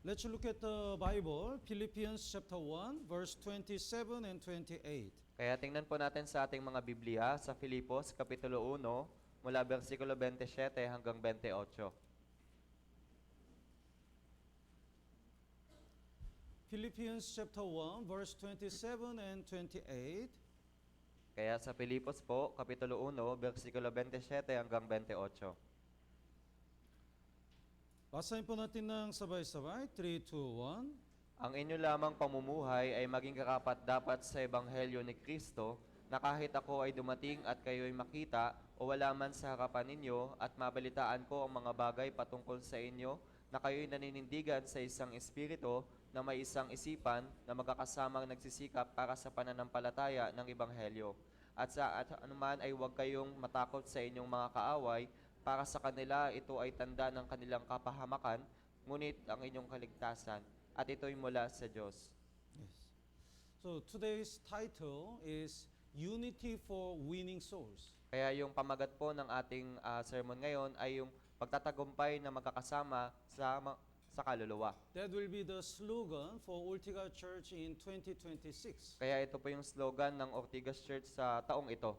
Let's look at the Bible, Philippians chapter 1, verse 27 and 28. Kaya tingnan po natin sa ating mga Biblia sa Filipos, Kapitulo 1, mula versikulo 27 hanggang 28. Philippians chapter 1, verse 27 and 28. Kaya sa Filipos po, Kapitulo 1, versikulo 27 hanggang 28. Basahin po natin ng sabay-sabay. 3, 2, 1. Ang inyo lamang pamumuhay ay maging karapat-dapat sa Ebanghelyo ni Kristo, na kahit ako ay dumating at kayo'y makita o wala man sa harapan ninyo at mabalitaan ko ang mga bagay patungkol sa inyo, na kayo'y naninindigan sa isang espiritu na may isang isipan na magkakasamang nagsisikap para sa pananampalataya ng Ebanghelyo. At anuman ay huwag kayong matakot sa inyong mga kaaway, para sa kanila ito ay tanda ng kanilang kapahamakan, ngunit ang inyong kaligtasan, at ito'y mula sa Diyos. Yes. So today's title is Unity for Winning Souls. Kaya yung pamagat po ng ating sermon ngayon ay yung pagtatagumpay na magkakasama sa kaluluwa. That will be the slogan for Ortigas Church in 2026. Kaya ito po yung slogan ng Ortigas Church sa taong ito.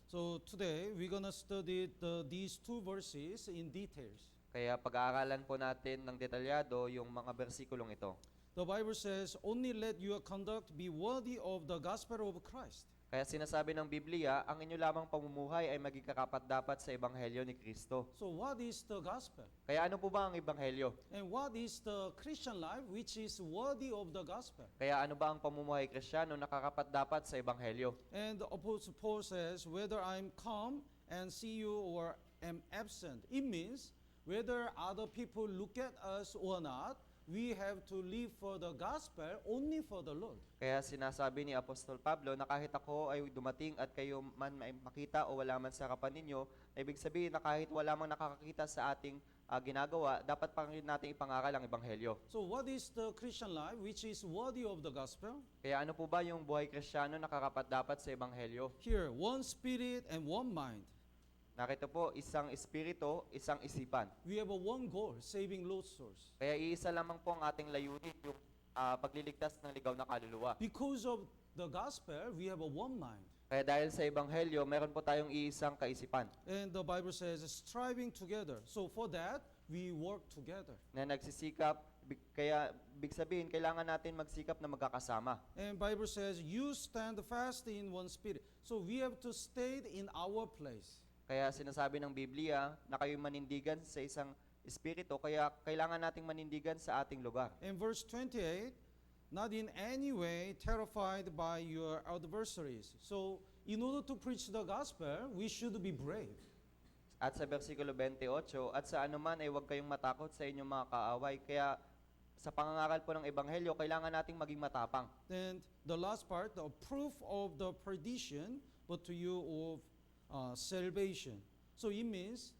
So today we're gonna study these two verses in details. Kaya pag-aaralan po natin ng detalyado yung mga bersikulong ito. The Bible says, "Only let your conduct be worthy of the gospel of Christ." Kaya sinasabi ng Biblia, ang inyo lamang pamumuhay ay maging karapat-dapat sa Ebanghelyo ni Kristo. So what is the gospel? Kaya ano po ba ang Ebanghelyo? And what is the Christian life which is worthy of the gospel? Kaya ano ba ang pamumuhay Kristiyano na karapat-dapat sa Ebanghelyo? And the Apostle Paul says, "Whether I'm come and see you or am absent," it means whether other people look at us or not, we have to live for the gospel only for the Lord. Kaya sinasabi ni Apostol Pablo na kahit ako ay dumating at kayo man may makita o wala man sa harapan ninyo, na ibig sabihin na kahit wala mang nakakakita sa ating ginagawa, dapat pa rin natin ipangaral ang Ebanghelyo. So what is the Christian life which is worthy of the gospel? Kaya ano po ba yung buhay Kristiyano na karapat-dapat sa Ebanghelyo? Here, one spirit and one mind. Narito po, isang espiritu, isang isipan. We have a one goal, saving lost souls. Kaya iisa lamang po ang ating layunin, yung pagliligtas ng ligaw na kaluluwa. Because of the gospel, we have a one mind. Kaya dahil sa Ebanghelyo, meron po tayong iisang kaisipan And the Bible says, striving together. So for that, we work together. na nagsisikap, kaya big sabihin, kailangan natin magsikap na magkakasama. And Bible says, you stand fast in one spirit. So we have to stay in our place. Kaya sinasabi ng Biblia na kayo manindigan sa isang espiritu, kaya kailangan nating manindigan sa ating lugar. In verse 28, not in any way terrified by your adversaries. So in order to preach the gospel, we should be brave. At sa versikulo 28, at sa anuman ay huwag kayong matakot sa inyong mga kaaway. Kaya sa pangangaral po ng Ebanghelyo, kailangan nating maging matapang. And the last part, the proof of the perdition, but to you of salvation. So it means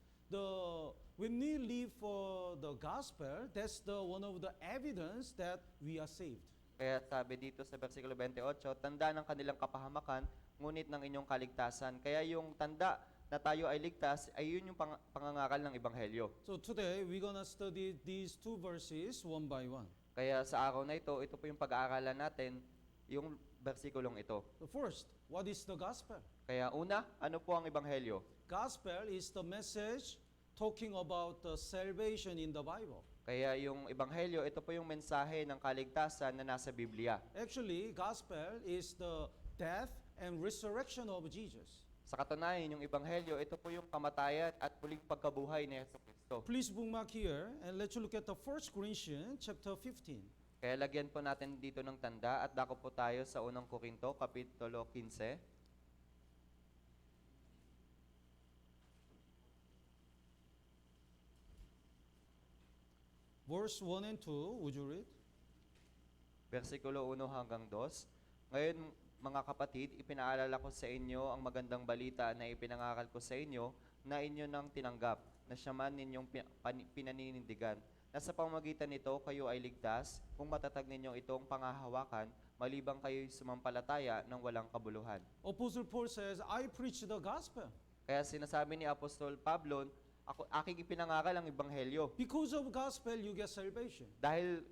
when we live for the gospel, that's one of the evidence that we are saved. Kaya sabi dito sa versikulo 28, tanda ng kanilang kapahamakan, ngunit ng inyong kaligtasan. Kaya yung tanda na tayo ay ligtas, ay yun yung pangangaral ng Ebanghelyo. So today, we're gonna study these two verses one by one. Kaya sa araw na ito po yung pag-aaralan natin, yung versikulong ito. So first, what is the gospel? Kaya una, ano po ang Ebanghelyo? Gospel is the message talking about the salvation in the Bible. Kaya yung Ebanghelyo, ito po yung mensahe ng kaligtasan na nasa Biblia. Actually, gospel is the death and resurrection of Jesus. Sa katunayan, yung Ebanghelyo, ito po yung kamatayan at muling pagkabuhay ni Jesucristo. Please bookmark here and let's look at the 1 Corinthians chapter 15. Kaya lagyan po natin dito ng tanda at dako po tayo sa unang Korinto, Kapitulo 15. Verse 1 and 2, would you read? Versikulo 1 hanggang 2. Ngayon, mga kapatid, ipinaalala ko sa inyo ang magandang balita na ipinangaral ko sa inyo na inyo nang tinanggap, na siya man ninyong pinaninindigan. Na sa pamamagitan nito, kayo ay ligtas kung matatag ninyong itong pangahawakan, malibang kayo'y sumampalataya ng walang kabuluhan. Apostle Paul says, I preach the gospel. Kaya sinasabi ni Apostol Pablo aking ipinangaral ang ebanghelyo. Because of gospel, you get salvation. Dahil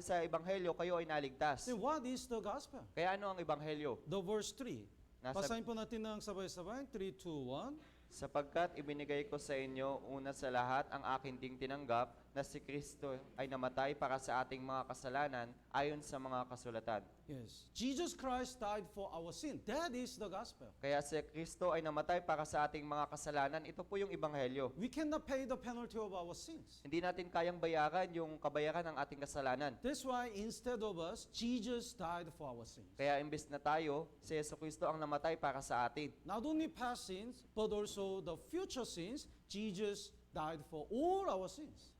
sa ebanghelyo kayo ay naligtas. Then what is the gospel? Kaya ano ang ebanghelyo? The verse 3. Nasa- Basahin po natin ng sabay-sabay. 3, 2, 1. Sapagkat ibinigay ko sa inyo una sa lahat ang akin ding tinanggap na si Kristo ay namatay para sa ating mga kasalanan ayon sa mga kasulatan. Yes. Jesus Christ died for our sin. That is the gospel. Kaya si Kristo ay namatay para sa ating mga kasalanan. Ito po yung ebanghelyo. We cannot pay the penalty of our sins. Hindi natin kayang bayaran yung kabayaran ng ating kasalanan. That's why instead of us, Jesus died for our sins. Kaya imbes na tayo, si Jesucristo ang namatay para sa atin. Not only past sins, but also the future sins, Jesus died for all our sins.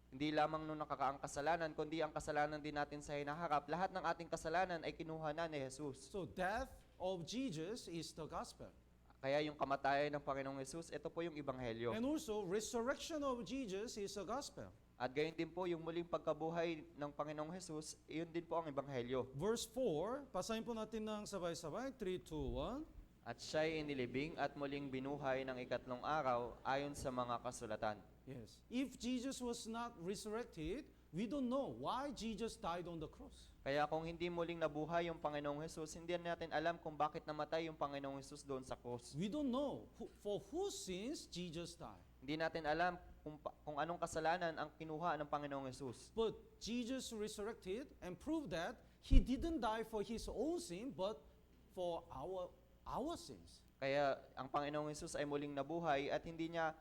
Hindi lamang nung nakakaang kasalanan, kundi ang kasalanan din natin sa hinaharap. Lahat ng ating kasalanan ay kinuha na ni Jesus. So death of Jesus is the gospel. Kaya yung kamatayan ng Panginoong Jesus, ito po yung ebanghelyo. And also, resurrection of Jesus is the gospel. At gayon din po, yung muling pagkabuhay ng Panginoong Jesus, iyon din po ang ebanghelyo. Verse 4, basahin po natin ng sabay-sabay. 3, 2, 1. At siya'y inilibing at muling binuhay ng ikatlong araw ayon sa mga kasulatan. Yes. If Jesus was not resurrected, we don't know why Jesus died on the cross. Kaya kung hindi muling nabuhay yung Panginoong Jesus, hindi natin alam kung bakit namatay yung Panginoong Jesus doon sa krus. We don't know for whose sins Jesus died. Hindi natin alam kung anong kasalanan ang kinuha ng Panginoong Jesus. But Jesus resurrected and proved that He didn't die for His own sin, but for our sins. Kaya ang Panginoong Jesus ay muling nabuhay at hindi niya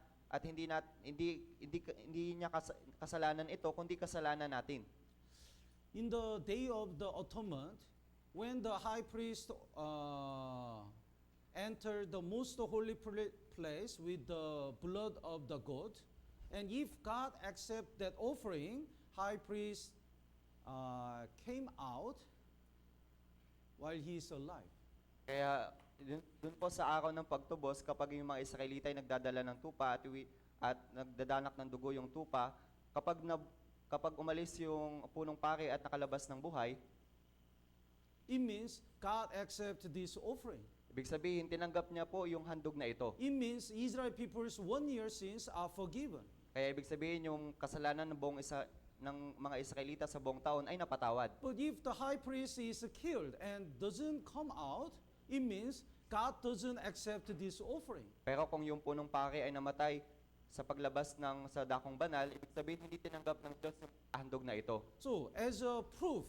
kasalanan ito kundi kasalanan natin. In the day of the atonement, when the high priest entered the most holy place with the blood of the goat, and if God accept that offering, high priest came out while he is alive. Kaya dun po sa araw ng pagtubos, kapag yung mga Israelita ay nagdadala ng tupa at nagdadanak ng dugo yung tupa, kapag umalis yung punong pari at nakalabas ng buhay, It means God accept this offering. ibig sabihin, tinanggap niya po yung handog na ito. It means Israel people's 1 year sins are forgiven. Kaya ibig sabihin, yung kasalanan ng mga Israelita sa buong taon ay napatawad. But if the high priest is killed and doesn't come out, it means God doesn't accept this offering. Pero kung yung punong pari ay namatay sa paglabas sa dakong banal, ibig sabihin, hindi tinanggap ng Diyos yung handog na ito. So, as a proof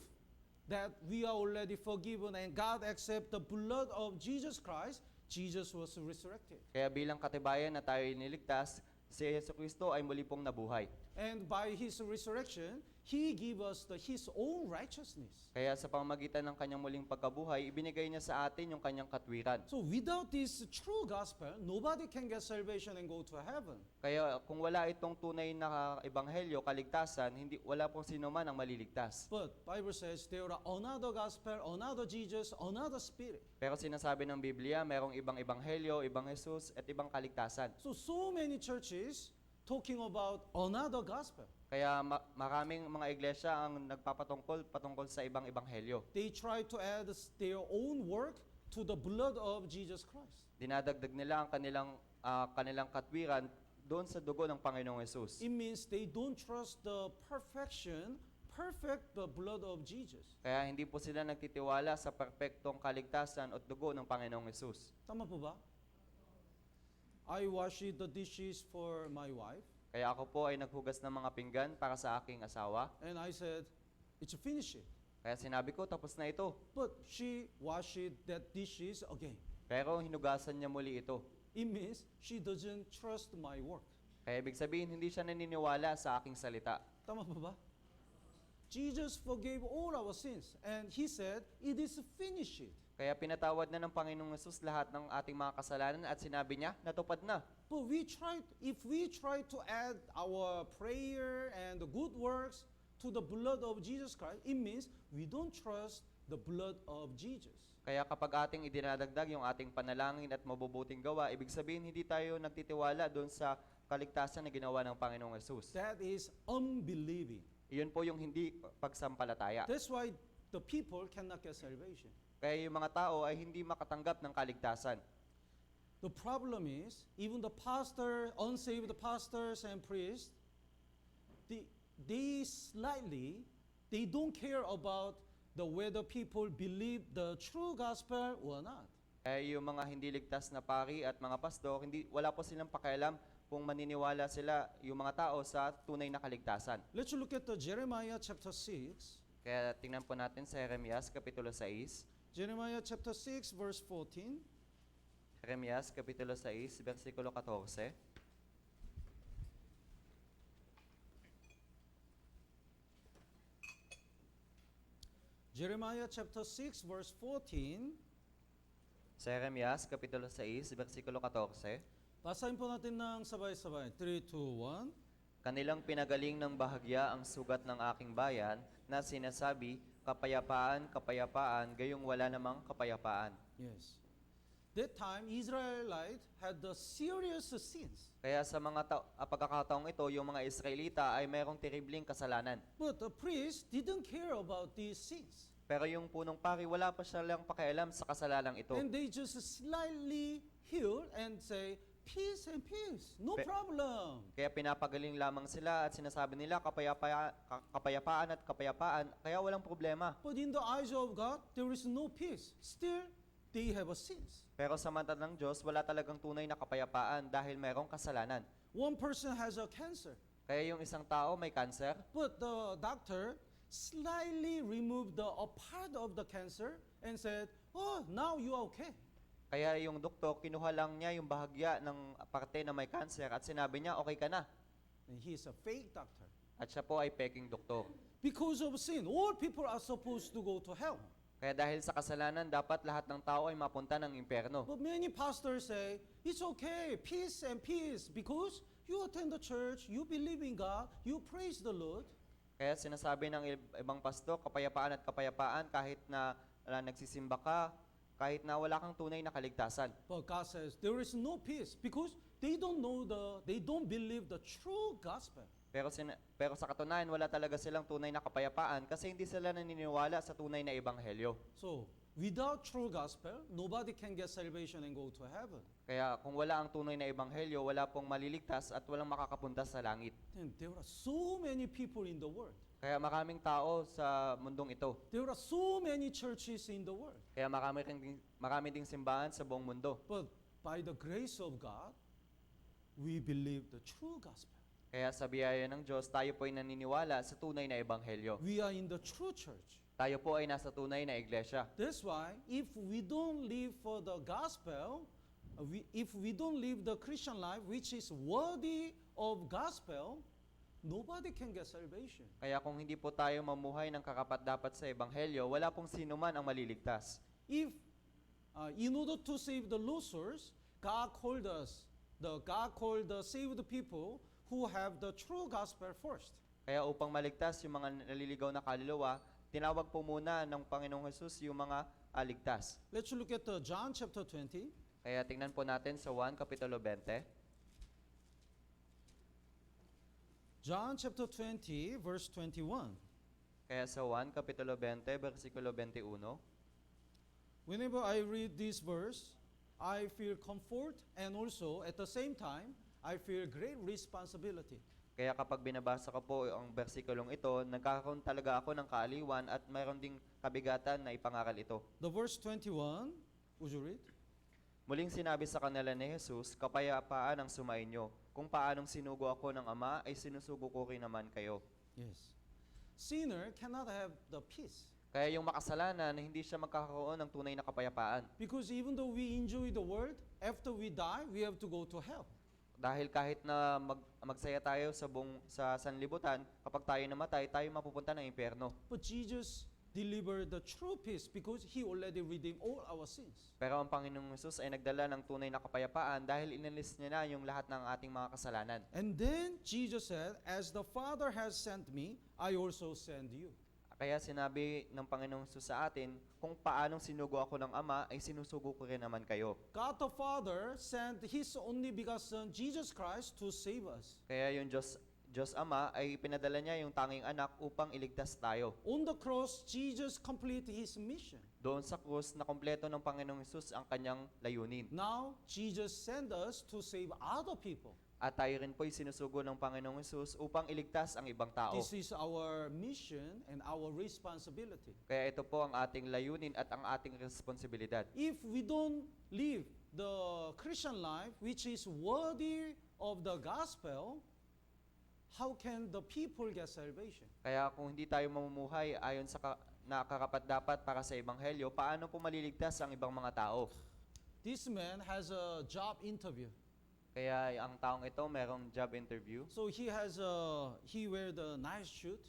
that we are already forgiven and God accept the blood of Jesus Christ, Jesus was resurrected. Kaya bilang katibayan na tayo niligtas, si Jesucristo ay muli pong nabuhay. And by His resurrection, He gave us His own righteousness. Kaya sa pamamagitan ng kanyang muling pagkabuhay, ibinigay niya sa atin yung kanyang katwiran. So without this true gospel, nobody can get salvation and go to heaven. Kaya kung wala itong tunay na ebanghelyo, kaligtasan, wala pong sino man ang maliligtas. But Bible says there are another gospel, another Jesus, another spirit. Pero sinasabi ng Biblia, merong ibang ebanghelyo, ibang Jesus, at ibang kaligtasan. So many churches talking about another gospel. Kaya maraming mga iglesia ang patungkol sa ibang ebanghelyo. They try to add their own work to the blood of Jesus Christ. Dinadagdag nila ang kanilang katwiran doon sa dugo ng Panginoong Jesus. It means they don't trust the perfect the blood of Jesus. Kaya hindi po sila nagtitiwala sa perpektong kaligtasan at dugo ng Panginoong Jesus. Tama po ba? I washed the dishes for my wife. Kaya ako po ay naghugas ng mga pinggan para sa aking asawa. And I said, it's finished. Kaya sinabi ko, tapos na ito. But she washed that dishes again. Pero hinugasan niya muli ito. It means she doesn't trust my work. Kaya ibig sabihin, hindi siya naniniwala sa aking salita. Tama po ba? Jesus forgave all our sins. And He said, it is finished. Kaya pinatawad na ng Panginoong Jesus lahat ng ating mga kasalanan at sinabi niya, natupad na. But if we try to add our prayer and the good works to the blood of Jesus Christ, it means we don't trust the blood of Jesus. Kaya kapag ating idinadagdag yung ating panalangin at mabubuting gawa, ibig sabihin hindi tayo nagtitiwala doon sa kaligtasan na ginawa ng Panginoong Jesus. That is unbelieving. Iyon po yung hindi pagsampalataya. That's why the people cannot get salvation. Kaya yung mga tao ay hindi makatanggap ng kaligtasan. The problem is, even the pastor, unsaved pastors and priests, they don't care about the whether people believe the true gospel or not. Kaya yung mga hindi ligtas na pari at mga pastor, wala po silang pakialam kung maniniwala sila yung mga tao sa tunay na kaligtasan. Let's look at the Jeremiah chapter 6. Kaya tingnan po natin sa Jeremias Kapitulo 6. Jeremiah chapter 6 verse 14. Jeremias Kapitulo 6, versikulo 14. Jeremiah chapter 6 verse 14. Sa Jeremias Kapitulo 6, versikulo 14. Basahin po natin ng sabay-sabay. 3, 2, 1. Kanilang pinagaling ng bahagya ang sugat ng aking bayan na sinasabi, kapayapaan, kapayapaan, gayong wala namang kapayapaan. Yes. That time, Israelite had the serious sins. Kaya sa mga pagkakataong ito, yung mga Israelita ay mayroong terribling kasalanan. But the priest didn't care about these sins. Pero yung punong pari, wala pa siya lang pakialam sa kasalanang ito. And they just slightly heal and say, peace and peace, no problem. Kaya pinapagaling lamang sila at sinasabi nila kapayapaan at kapayapaan, kaya walang problema. But in the eyes of God, there is no peace. Still, they have a sins. Pero sa mata ng Diyos, wala talagang tunay na kapayapaan dahil mayroong kasalanan. One person has a cancer, Kaya yung isang tao may cancer, but the doctor slightly removed a part of the cancer and said, oh, now you are okay. kaya yung doktor, kinuha lang niya yung bahagya ng parte na may cancer at sinabi niya, okay ka na. And he is a fake doctor. At siya po ay peking doktor. Because of sin, all people are supposed to go to hell. Kaya dahil sa kasalanan, dapat lahat ng tao ay mapunta ng impyerno. But many pastors say, it's okay, peace and peace, because you attend the church, you believe in God, you praise the Lord. Kaya sinasabi ng ibang pastor, kapayapaan at kapayapaan kahit na nagsisimba ka, kahit na wala kang tunay na kaligtasan. But God says there is no peace because they don't believe the true gospel. Pero sa katunayan, wala talaga silang tunay na kapayapaan kasi hindi sila naniniwala sa tunay na ebanghelyo. So, without true gospel, nobody can get salvation and go to heaven. Kaya kung wala ang tunay na ebanghelyo, wala pong maliligtas at walang makakapunta sa langit. And there are so many people in the world. Kaya maraming tao sa mundong ito. There are so many churches in the world. Kaya marami ding simbahan sa buong mundo. But by the grace of God, we believe the true gospel. Kaya sa biyaya ng Diyos, tayo po ay naniniwala sa tunay na ebanghelyo. We are in the true church. Tayo po ay nasa tunay na iglesia. That's why if we don't live for the gospel, if we don't live the Christian life which is worthy of gospel, nobody can get salvation. Kaya kung hindi po tayo mamuhay ng karapat-dapat sa ebanghelyo, wala pong sino man ang maliligtas. If in order to save the losers, God called the saved people who have the true gospel first. Kaya upang maligtas yung mga naliligaw na kaluluwa, tinawag po muna ng Panginoong Hesus yung mga aligtas. Let's look at John chapter 20. Kaya tingnan po natin sa 1 Kapitulo 20. John chapter 20 verse 21. Kaya sa 1 Kapitulo 20, versikulo 21, Whenever I read this verse, I feel comfort and also at the same time, I feel great responsibility. kaya kapag binabasa ko po ang versikulong ito, nagkakaroon talaga ako ng kaaliwan at mayroon ding kabigatan na ipangaral ito. The verse 21, would you read? Muling sinabi sa kanila ni Jesus, kapayapaan ang sumainyo. Kung paanong sinugo ako ng Ama, ay sinusugo ko rin naman kayo. Yes. Sinner cannot have the peace. Kaya yung makasalanan, hindi siya magkakaroon ng tunay na kapayapaan. Because even though we enjoy the world, after we die, we have to go to hell. Dahil kahit na magsaya tayo sa sanlibutan, kapag tayo namatay, tayo mapupunta ng impyerno. But Jesus delivered the true peace because He already redeemed all our sins. Pero ang Panginoong Hesus ay nagdala ng tunay na kapayapaan dahil inalis niya na yung lahat ng ating mga kasalanan. And then Jesus said, as the Father has sent me, I also send you. Kaya sinabi ng Panginoong Hesus sa atin, kung paanong sinugo ako ng Ama, ay sinusugo ko rin naman kayo. God the Father sent His only begotten Son, Jesus Christ, to save us. Kaya yung Diyos Diyos Ama ay pinadala niya yung tanging anak upang iligtas tayo. On the cross, Jesus completed his mission. Doon sa krus na kumpleto ng Panginoong Hesus ang kanyang layunin. Now, Jesus sent us to save other people. At tayo rin po'y sinusugo ng Panginoong Hesus upang iligtas ang ibang tao. This is our mission and our responsibility. Kaya ito po ang ating layunin at ang ating responsibilidad. If we don't live the Christian life which is worthy of the gospel, how can the people get salvation? Kaya kung hindi tayo mamumuhay ayon sa nakarapat-dapat para sa Ebanghelyo, paano po maliligtas ang ibang mga tao? This man has a job interview. Kaya ang taong ito merong job interview. So he wear the nice suit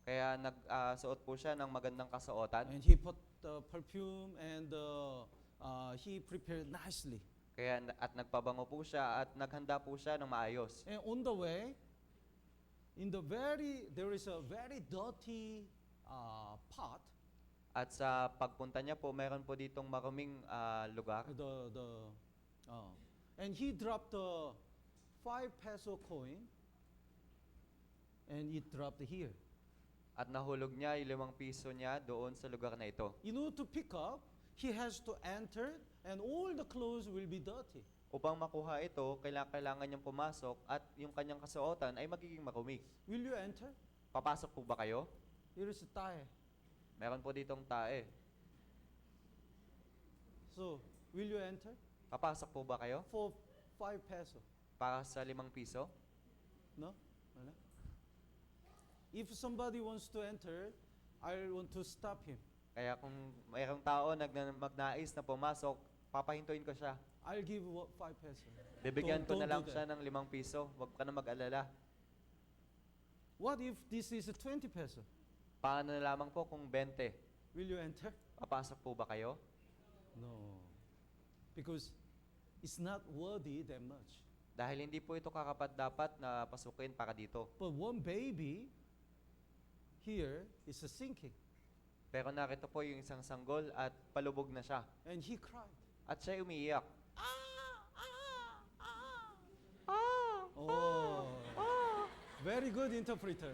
Kaya nagsuot po siya ng magandang kasuotan. and he put the perfume and he prepared nicely. Kaya at nagpabango po siya at naghanda po siya ng maayos. And on the way, there is a very dirty pot. At sa pagpunta niya po, meron po ditong maruming lugar. And he dropped a 5 peso coin and it dropped here. At nahulog niya yung 5 piso niya doon sa lugar na ito. In order to pick up, he has to enter and all the clothes will be dirty. Upang makuha ito, kailangan niyang pumasok at yung kanyang kasuotan ay magiging marumi. Will you enter? Papasok po ba kayo? Here is a tie. Meron po ditong tae. So, will you enter? Papasok po ba kayo? For 5 peso. Para sa 5 piso? No? Wala? If somebody wants to enter, I want to stop him. Kaya kung mayroong tao magnais na pumasok, papahintuin ko siya. I'll give 5 peso. Bibigyan ko Don't na lang do siya that. ng 5 piso. Huwag ka na mag-alala. What if this is a 20 peso? Paano na lamang po kung 20? Will you enter? Papasok po ba kayo? No. Because it's not worthy that much. Dahil hindi po ito karapat-dapat na pasukin para dito. But one baby here is a sinking. Pero narito po yung isang sanggol at palubog na siya. And he cried. At siya umiiyak. Oh. Very good interpreter.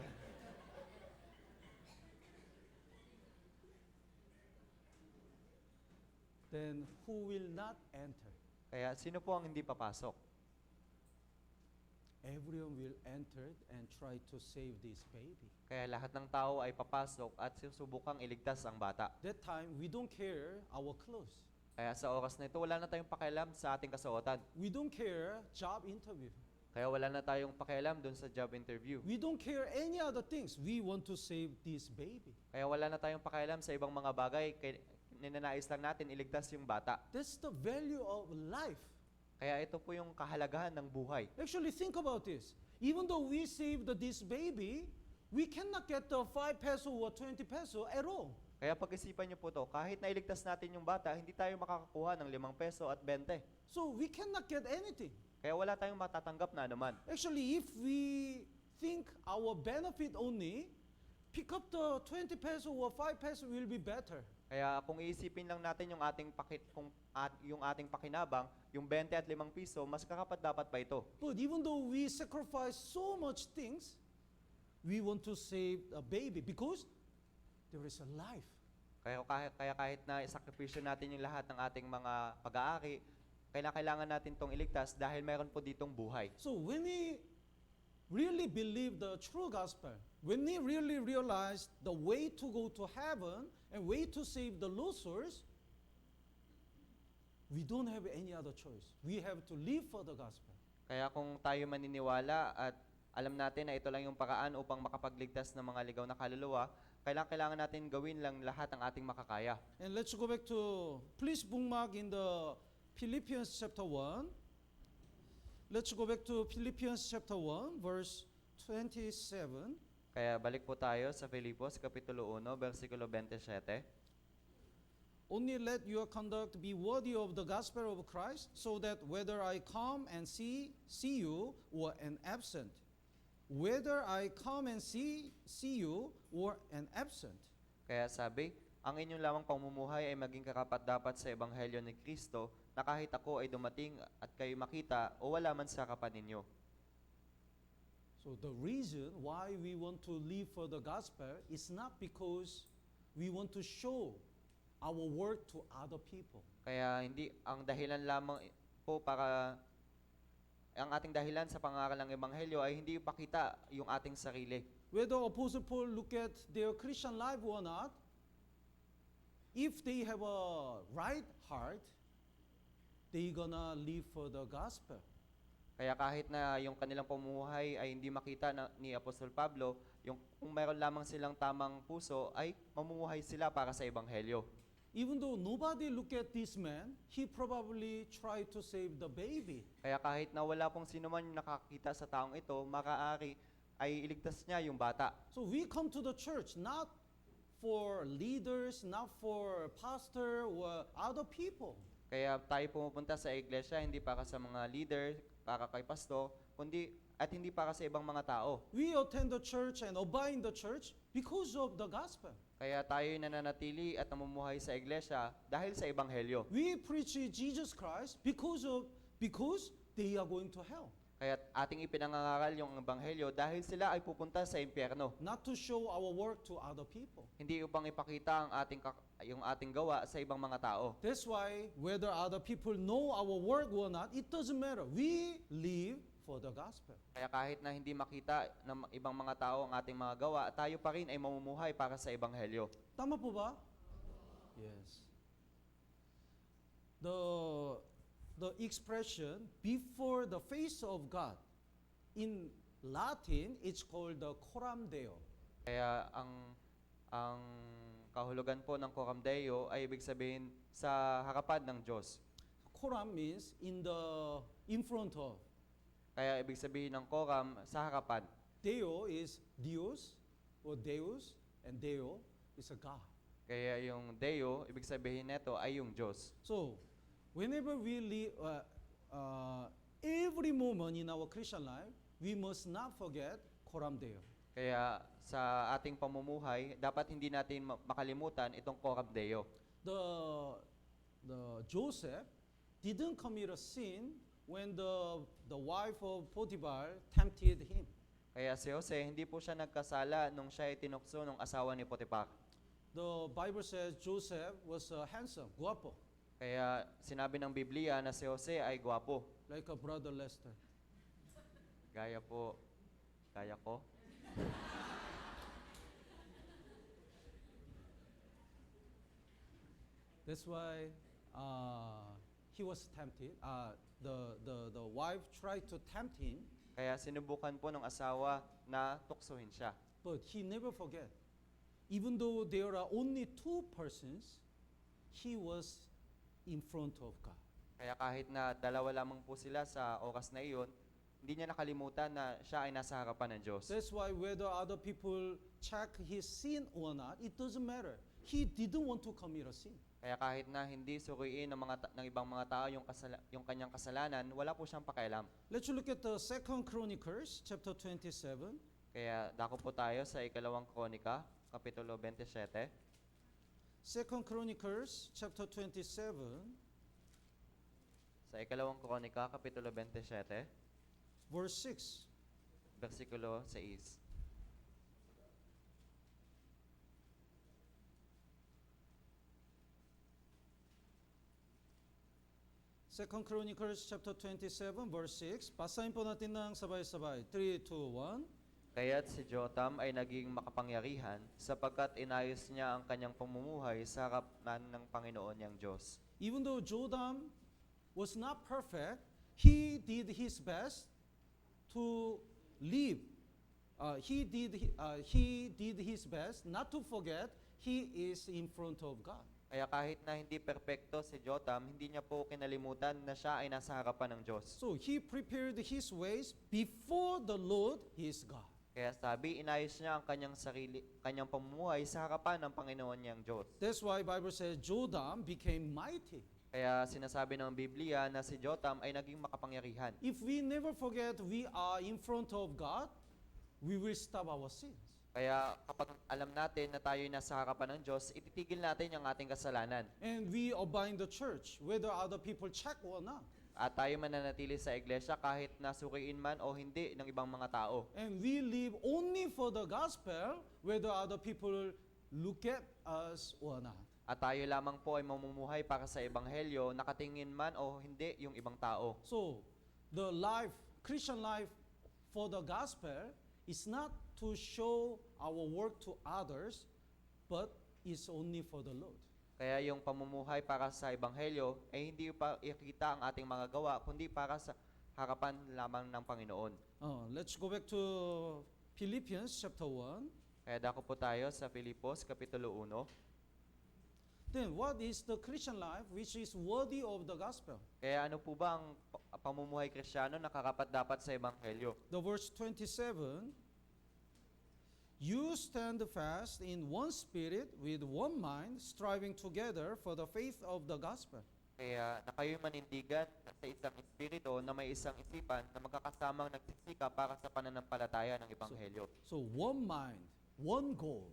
Then who will not enter? Kaya sino po ang hindi papasok? Everyone will enter and try to save this baby. Kaya lahat ng tao ay papasok at susubukang iligtas ang bata. That time, we don't care our clothes. Kaya sa oras na ito, wala na tayong pakialam sa ating kasuotan. We don't care job interview. Kaya wala na tayong pakialam dun sa job interview. We don't care any other things. We want to save this baby. Kaya wala na tayong pakialam sa ibang mga bagay. Ninanais lang natin iligtas yung bata. That's the value of life. Kaya ito po yung kahalagahan ng buhay. Actually, think about this. Even though we saved this baby, we cannot get the 5 peso or 20 peso at all. Kaya pag-isipan niyo po to, kahit na iligtas natin yung bata, hindi tayo makakakuha ng 5 peso at 20. So we cannot get anything. Kaya wala tayong matatanggap na naman. Actually, if we think our benefit only, pick up the 20 peso or 5 peso will be better. Kaya kung iisipin lang natin yung yung ating pakinabang, yung 20 at 5 piso, mas karapat-dapat pa ito. But even though we sacrifice so much things, we want to save a baby because there is a life. Kaya kahit na isakripisyo natin yung lahat ng ating mga pag-aari, kailangan natin itong iligtas dahil meron po ditong buhay. So when we really believe the true gospel, when we really realize the way to go to heaven and way to save the losers, we don't have any other choice. We have to live for the gospel. Kaya kung tayo maniniwala at alam natin na ito lang yung paraan upang makapagligtas ng mga ligaw na kaluluwa, kailangan natin gawin lang lahat ng ating makakaya. And let's go back to, please bookmark in the Philippians chapter 1. Let's go back to Philippians chapter 1, verse 27. Kaya balik po tayo sa Filipos, Kapitulo 1, versikulo 27. Only let your conduct be worthy of the gospel of Christ, so that whether I come and see you or am absent, whether I come and see you or am absent. Kaya sabi, ang inyong lamang pamumuhay ay maging karapat-dapat sa Ebanghelyo ni Kristo, na kahit ako ay dumating at kayo makita o wala man sa harapan ninyo. So the reason why we want to live for the gospel is not because we want to show our work to other people. Kaya hindi ang dahilan lamang po para ang ating dahilan sa pangaral ng ebanghelyo ay hindi ipakita yung ating sarili. Whether Apostle Paul look at their Christian life or not, if they have a right heart, they gonna live for the gospel. Kaya kahit na yung kanilang pamumuhay ay hindi makita ni Apostol Pablo, yung kung mayroon lamang silang tamang puso ay mamumuhay sila para sa ebanghelyo. Even though nobody look at this man, he probably tried to save the baby. Kaya kahit na wala pong sino man yung nakakita sa taong ito, maaari ay iligtas niya yung bata. So we come to the church not for leaders, not for pastor or other people. Kaya tayo pumupunta sa iglesia hindi para sa mga leader, para kay pasto, kundi at hindi para sa ibang mga tao. We attend the church and obey in the church because of the gospel. Kaya tayo nananatili at namumuhay sa iglesia dahil sa ebanghelyo. We preach Jesus Christ because they are going to hell. Kaya ating ipinangangaral yung ebanghelyo dahil sila ay pupunta sa impyerno. Not to show our work to other people. Hindi upang ipakita ang yung ating gawa sa ibang mga tao. That's why whether other people know our work or not, it doesn't matter. We live for the gospel. Kaya kahit na hindi makita ng ibang mga tao ang ating mga gawa, tayo pa rin ay mamumuhay para sa ebanghelyo. Tama po ba? Yes. The expression before the face of God in Latin it's called the coram deo. Kaya ang kahulugan po ng coram deo ay ibig sabihin sa harapan ng Diyos. Coram means in front of. Kaya ibig sabihin ng coram sa harapan. Deo is Dios or Deus and Deo is a God. Kaya yung deo, ibig sabihin nito ay yung Diyos. So, whenever we live, every moment in our Christian life, we must not forget coram deo. Kaya sa ating pamumuhay, dapat hindi natin makalimutan itong coram deo. The Joseph didn't commit a sin when the wife of Potiphar tempted him. Kaya si Jose, hindi po siya nagkasala nung siya ay tinukso ng asawa ni Potiphar. The Bible says Joseph was handsome, guapo, Kaya sinabi ng Biblia na si Jose ay gwapo. like a brother Lester. Gaya po, gaya ko. That's why he was tempted. The wife tried to tempt him, Kaya sinubukan po ng asawa na tuksohin siya. but he never forget. Even though there are only two persons, he was in front of God. Kaya kahit na dalawa lamang po sila sa oras na iyon, hindi niya nakalimutan na siya ay nasa harapan ng Diyos. That's why whether other people check his sin or not, it doesn't matter. He didn't want to commit a sin. Kaya kahit na hindi suriin ng ibang mga tao yung kanyang kasalanan, wala po siyang pakialam. Let's look at the 2 Chronicles chapter 27. Kaya dako po tayo sa ikalawang kronika, kapitulo 27. 2 Chronicles chapter 27, Sa ikalawang kronika, kapitulo 27, verse 6. versikulo 6. 2 Chronicles chapter 27, verse 6. Basahin po natin ng sabay-sabay. 3, 2, 1. Kaya't si Jotam ay naging makapangyarihan sapagkat inayos niya ang kanyang pamumuhay sa harapan ng Panginoon niyang Diyos. Even though Jotham was not perfect, he did his best to live. He did his best not to forget he is in front of God. Kaya kahit na hindi perpekto si Jotam, hindi niya po kinalimutan na siya ay nasa harapan ng Diyos. So he prepared his ways before the Lord his God. Kaya sabi, inayos niya ang kanyang pamumuhay sa harapan ng Panginoon niyang Diyos. That's why Bible says Jotham became mighty. Kaya sinasabi ng Biblia na si Jotam ay naging makapangyarihan. If we never forget we are in front of God, we will stop our sins. Kaya kapag alam natin na tayo ay nasa harapan ng Diyos, ititigil natin ang ating kasalanan. And we obey in the church, whether other people check or not. At tayo mananatili sa iglesia kahit nasuriin man o hindi ng ibang mga tao. And we live only for the gospel, whether other people look at us or not. At tayo lamang po ay mamumuhay para sa ebanghelyo, nakatingin man o hindi yung ibang tao. So, the life, Christian life for the gospel is not to show our work to others, but is only for the Lord. Kaya yung pamumuhay para sa ebanghelyo ay hindi pa ikita ang ating mga gawa, kundi para sa harapan lamang ng Panginoon. Let's go back to Philippians chapter 1. Kaya dako po tayo sa Filipos, Kapitulo 1. Then, what is the Christian life which is worthy of the gospel? Kaya ano po ba ang pamumuhay Kristiyano na karapat-dapat sa ebanghelyo? The verse 27, you stand fast in one spirit with one mind, striving together for the faith of the gospel. Kaya na kayo'y manindigan sa isang espiritu na may isang isipan na magkakasamang nagsisika para sa pananampalataya ng ebanghelyo. So one mind, one goal.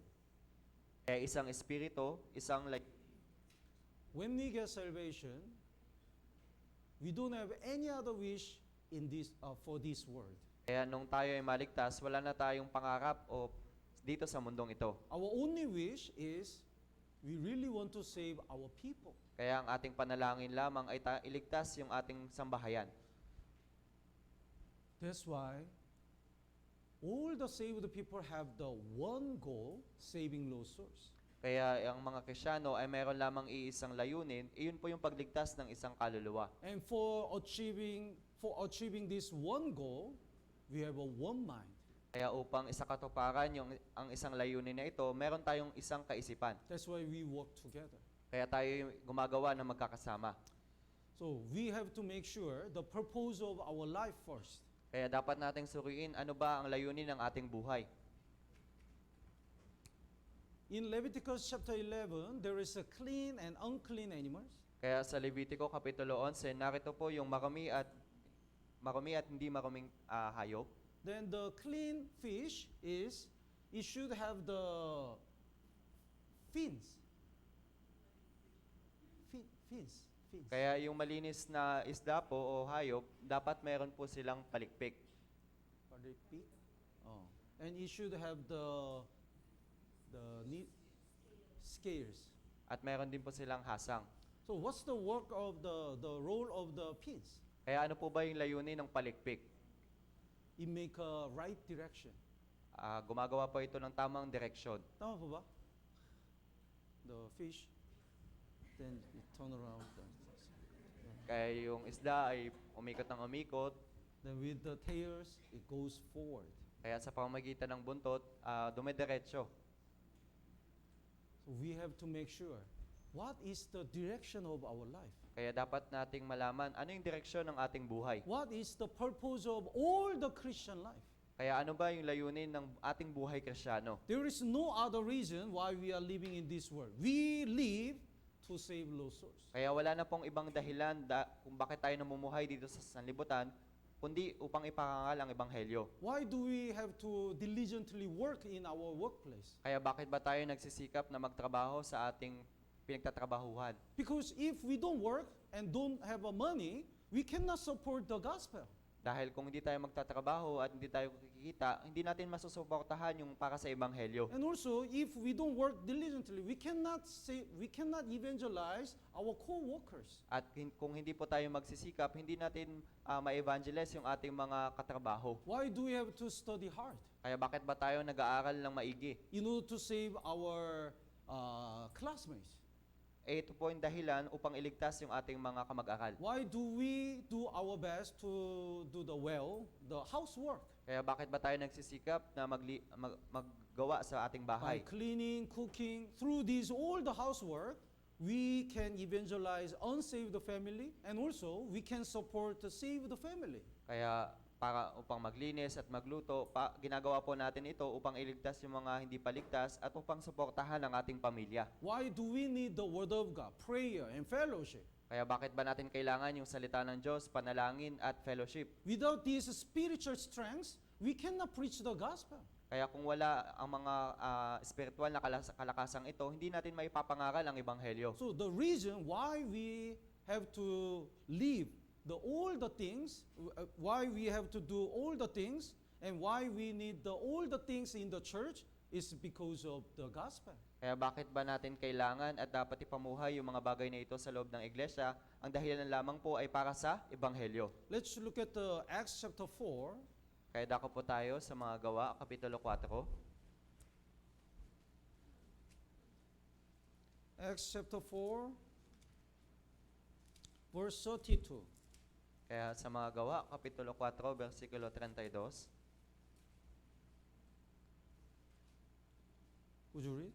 Kaya isang espiritu, isang When we get salvation, we don't have any other wish in this for this world. Kaya nung tayo ay maligtas, wala na tayong pangarap o dito sa mundong ito. Our only wish is we really want to save our people. Kaya ang ating panalangin lamang ay iligtas yung ating sambahayan. That's why all the saved people have the one goal, saving lost souls. Kaya ang mga Kristiyano ay mayroon lamang iisang layunin, iyon po yung pagligtas ng isang kaluluwa. And for achieving this one goal, we have a one mind. Kaya upang isakatuparan ang isang layunin na ito, meron tayong isang kaisipan. That's why we work together. Kaya tayo gumagawa ng magkakasama. So we have to make sure the purpose of our life first. Kaya dapat nating suriin ano ba ang layunin ng ating buhay. In Leviticus chapter 11, there is a clean and unclean animals. Kaya sa Levitico Kapitulo 11, narito po yung marami at hindi maraming hayop. Then the clean fish it should have the fins. Fins. Kaya yung malinis na isda po o hayop, dapat meron po silang palikpik. Palikpik. Oh. And it should have the scales. At meron din po silang hasang. So what's the work of the role of the fins? Kaya ano po ba yung layunin ng palikpik? It make a right direction. Gumagawa po ito ng tamang direksyon. Tama po ba? The fish, then it turn around. Kaya yung isda ay umikot ng umikot. Then with the tails, it goes forward. Kaya sa pamamagitan ng buntot, dumidiretso. So we have to make sure what is the direction of our life. Kaya dapat nating malaman ano yung direksyon ng ating buhay. What is the purpose of all the Christian life? Kaya ano ba yung layunin ng ating buhay Kristiyano? There is no other reason why we are living in this world. We live to save lost souls. Kaya wala na pong ibang dahilan kung bakit tayo namumuhay dito sa sanlibutan, kundi upang iparangal ang ebanghelyo. Why do we have to diligently work in our workplace? Kaya bakit ba tayo nagsisikap na magtrabaho sa ating pinagtatrabahuhan? Because if we don't work and don't have money, we cannot support the gospel. Dahil kung hindi tayo magtatrabaho at hindi tayo kikita, hindi natin masusuportahan yung para sa ebanghelyo. And also, if we don't work diligently, we cannot evangelize our co-workers. At kung hindi po tayo magsisikap, hindi natin ma-evangelize yung ating mga katrabaho. Why do we have to study hard? Kaya bakit ba tayo nag-aaral ng maigi? In order to save our classmates. Ito po yung dahilan upang iligtas yung ating mga kamag-aral. Why do we do our best to do the housework? Kaya bakit ba tayo nagsisikap na maggawa sa ating By bahay? cleaning, cooking, through all the housework, we can evangelize unsaved family, and also we can support the saved family. Kaya upang maglinis at magluto, ginagawa po natin ito upang iligtas yung mga hindi paligtas at upang suportahan ang ating pamilya. Why do we need the Word of God, prayer, and fellowship? Kaya bakit ba natin kailangan yung salita ng Diyos, panalangin at fellowship? Without these spiritual strengths, we cannot preach the gospel. Kaya kung wala ang mga spiritual na kalakasang ito, hindi natin maipapangaral ang ebanghelyo. So the reason why we have to live all the things, why we have to do all the things, and why we need all the things in the church is because of the gospel. Kaya bakit ba natin kailangan at dapat ipamuhay yung mga bagay na ito sa loob ng iglesia? Ang dahilan lamang po ay para sa Ebanghelyo. Let's look at Acts chapter 4. Kaya dako po tayo sa mga gawa, Kapitulo 4. Acts chapter 4, verse 32. Kaya sa mga gawa, Kapitulo 4, versikulo 32. Would you read?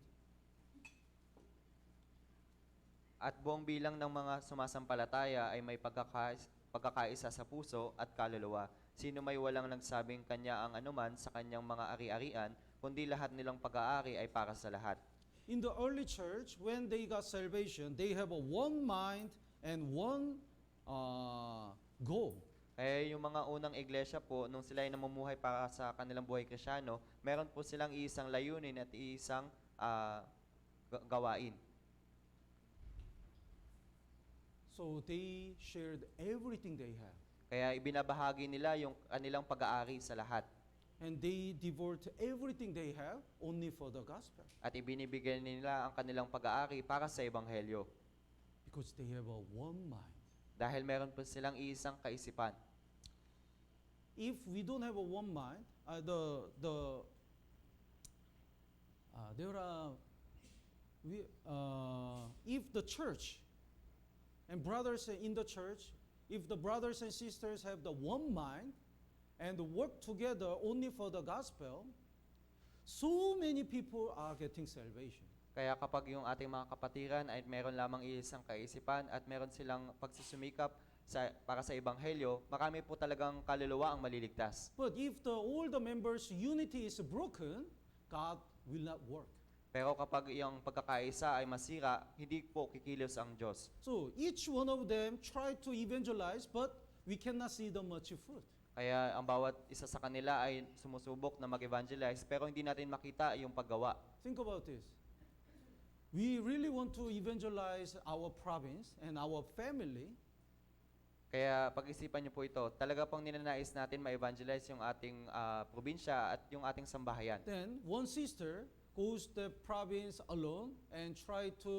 At buong bilang ng mga sumasampalataya ay may pagkakaisa sa puso at kaluluwa. Sino may walang nagsabing kanya ang anuman sa kanyang mga ari-arian, kundi lahat nilang pag-aari ay para sa lahat. In the early church, when they got salvation, they have a one mind and one goal. Kaya yung mga unang iglesia po, nung sila ay namumuhay para sa kanilang buhay Kristyano, meron po silang iisang layunin at iisang gawain. So they shared everything they have. Kaya ibinabahagi nila yung kanilang pag-aari sa lahat. And they devote everything they have only for the gospel. At ibinibigay nila ang kanilang pag-aari para sa Ebanghelyo. Because they have a one mind. Dahil meron po silang iisang kaisipan. If we don't have a one mind, if the church and brothers in the church, if the brothers and sisters have the one mind and work together only for the gospel, so many people are getting salvation. Kaya kapag yung ating mga kapatiran ay meron lamang iisang kaisipan at meron silang pagsusumikap para sa Ebanghelyo, marami po talagang kaluluwa ang maliligtas. But if all the members' unity is broken, God will not work. Pero kapag yung pagkakaisa ay masira, hindi po kikilos ang Diyos. So each one of them try to evangelize, but we cannot see the much fruit. Kaya ang bawat isa sa kanila ay sumusubok na mag-evangelize, pero hindi natin makita yung paggawa. Think about this. We really want to evangelize our province and our family. Kaya pag-isipan niyo po ito, talaga pong ninanais natin ma-evangelize yung ating probinsya at yung ating sambahayan. Then one sister goes to the province alone and try to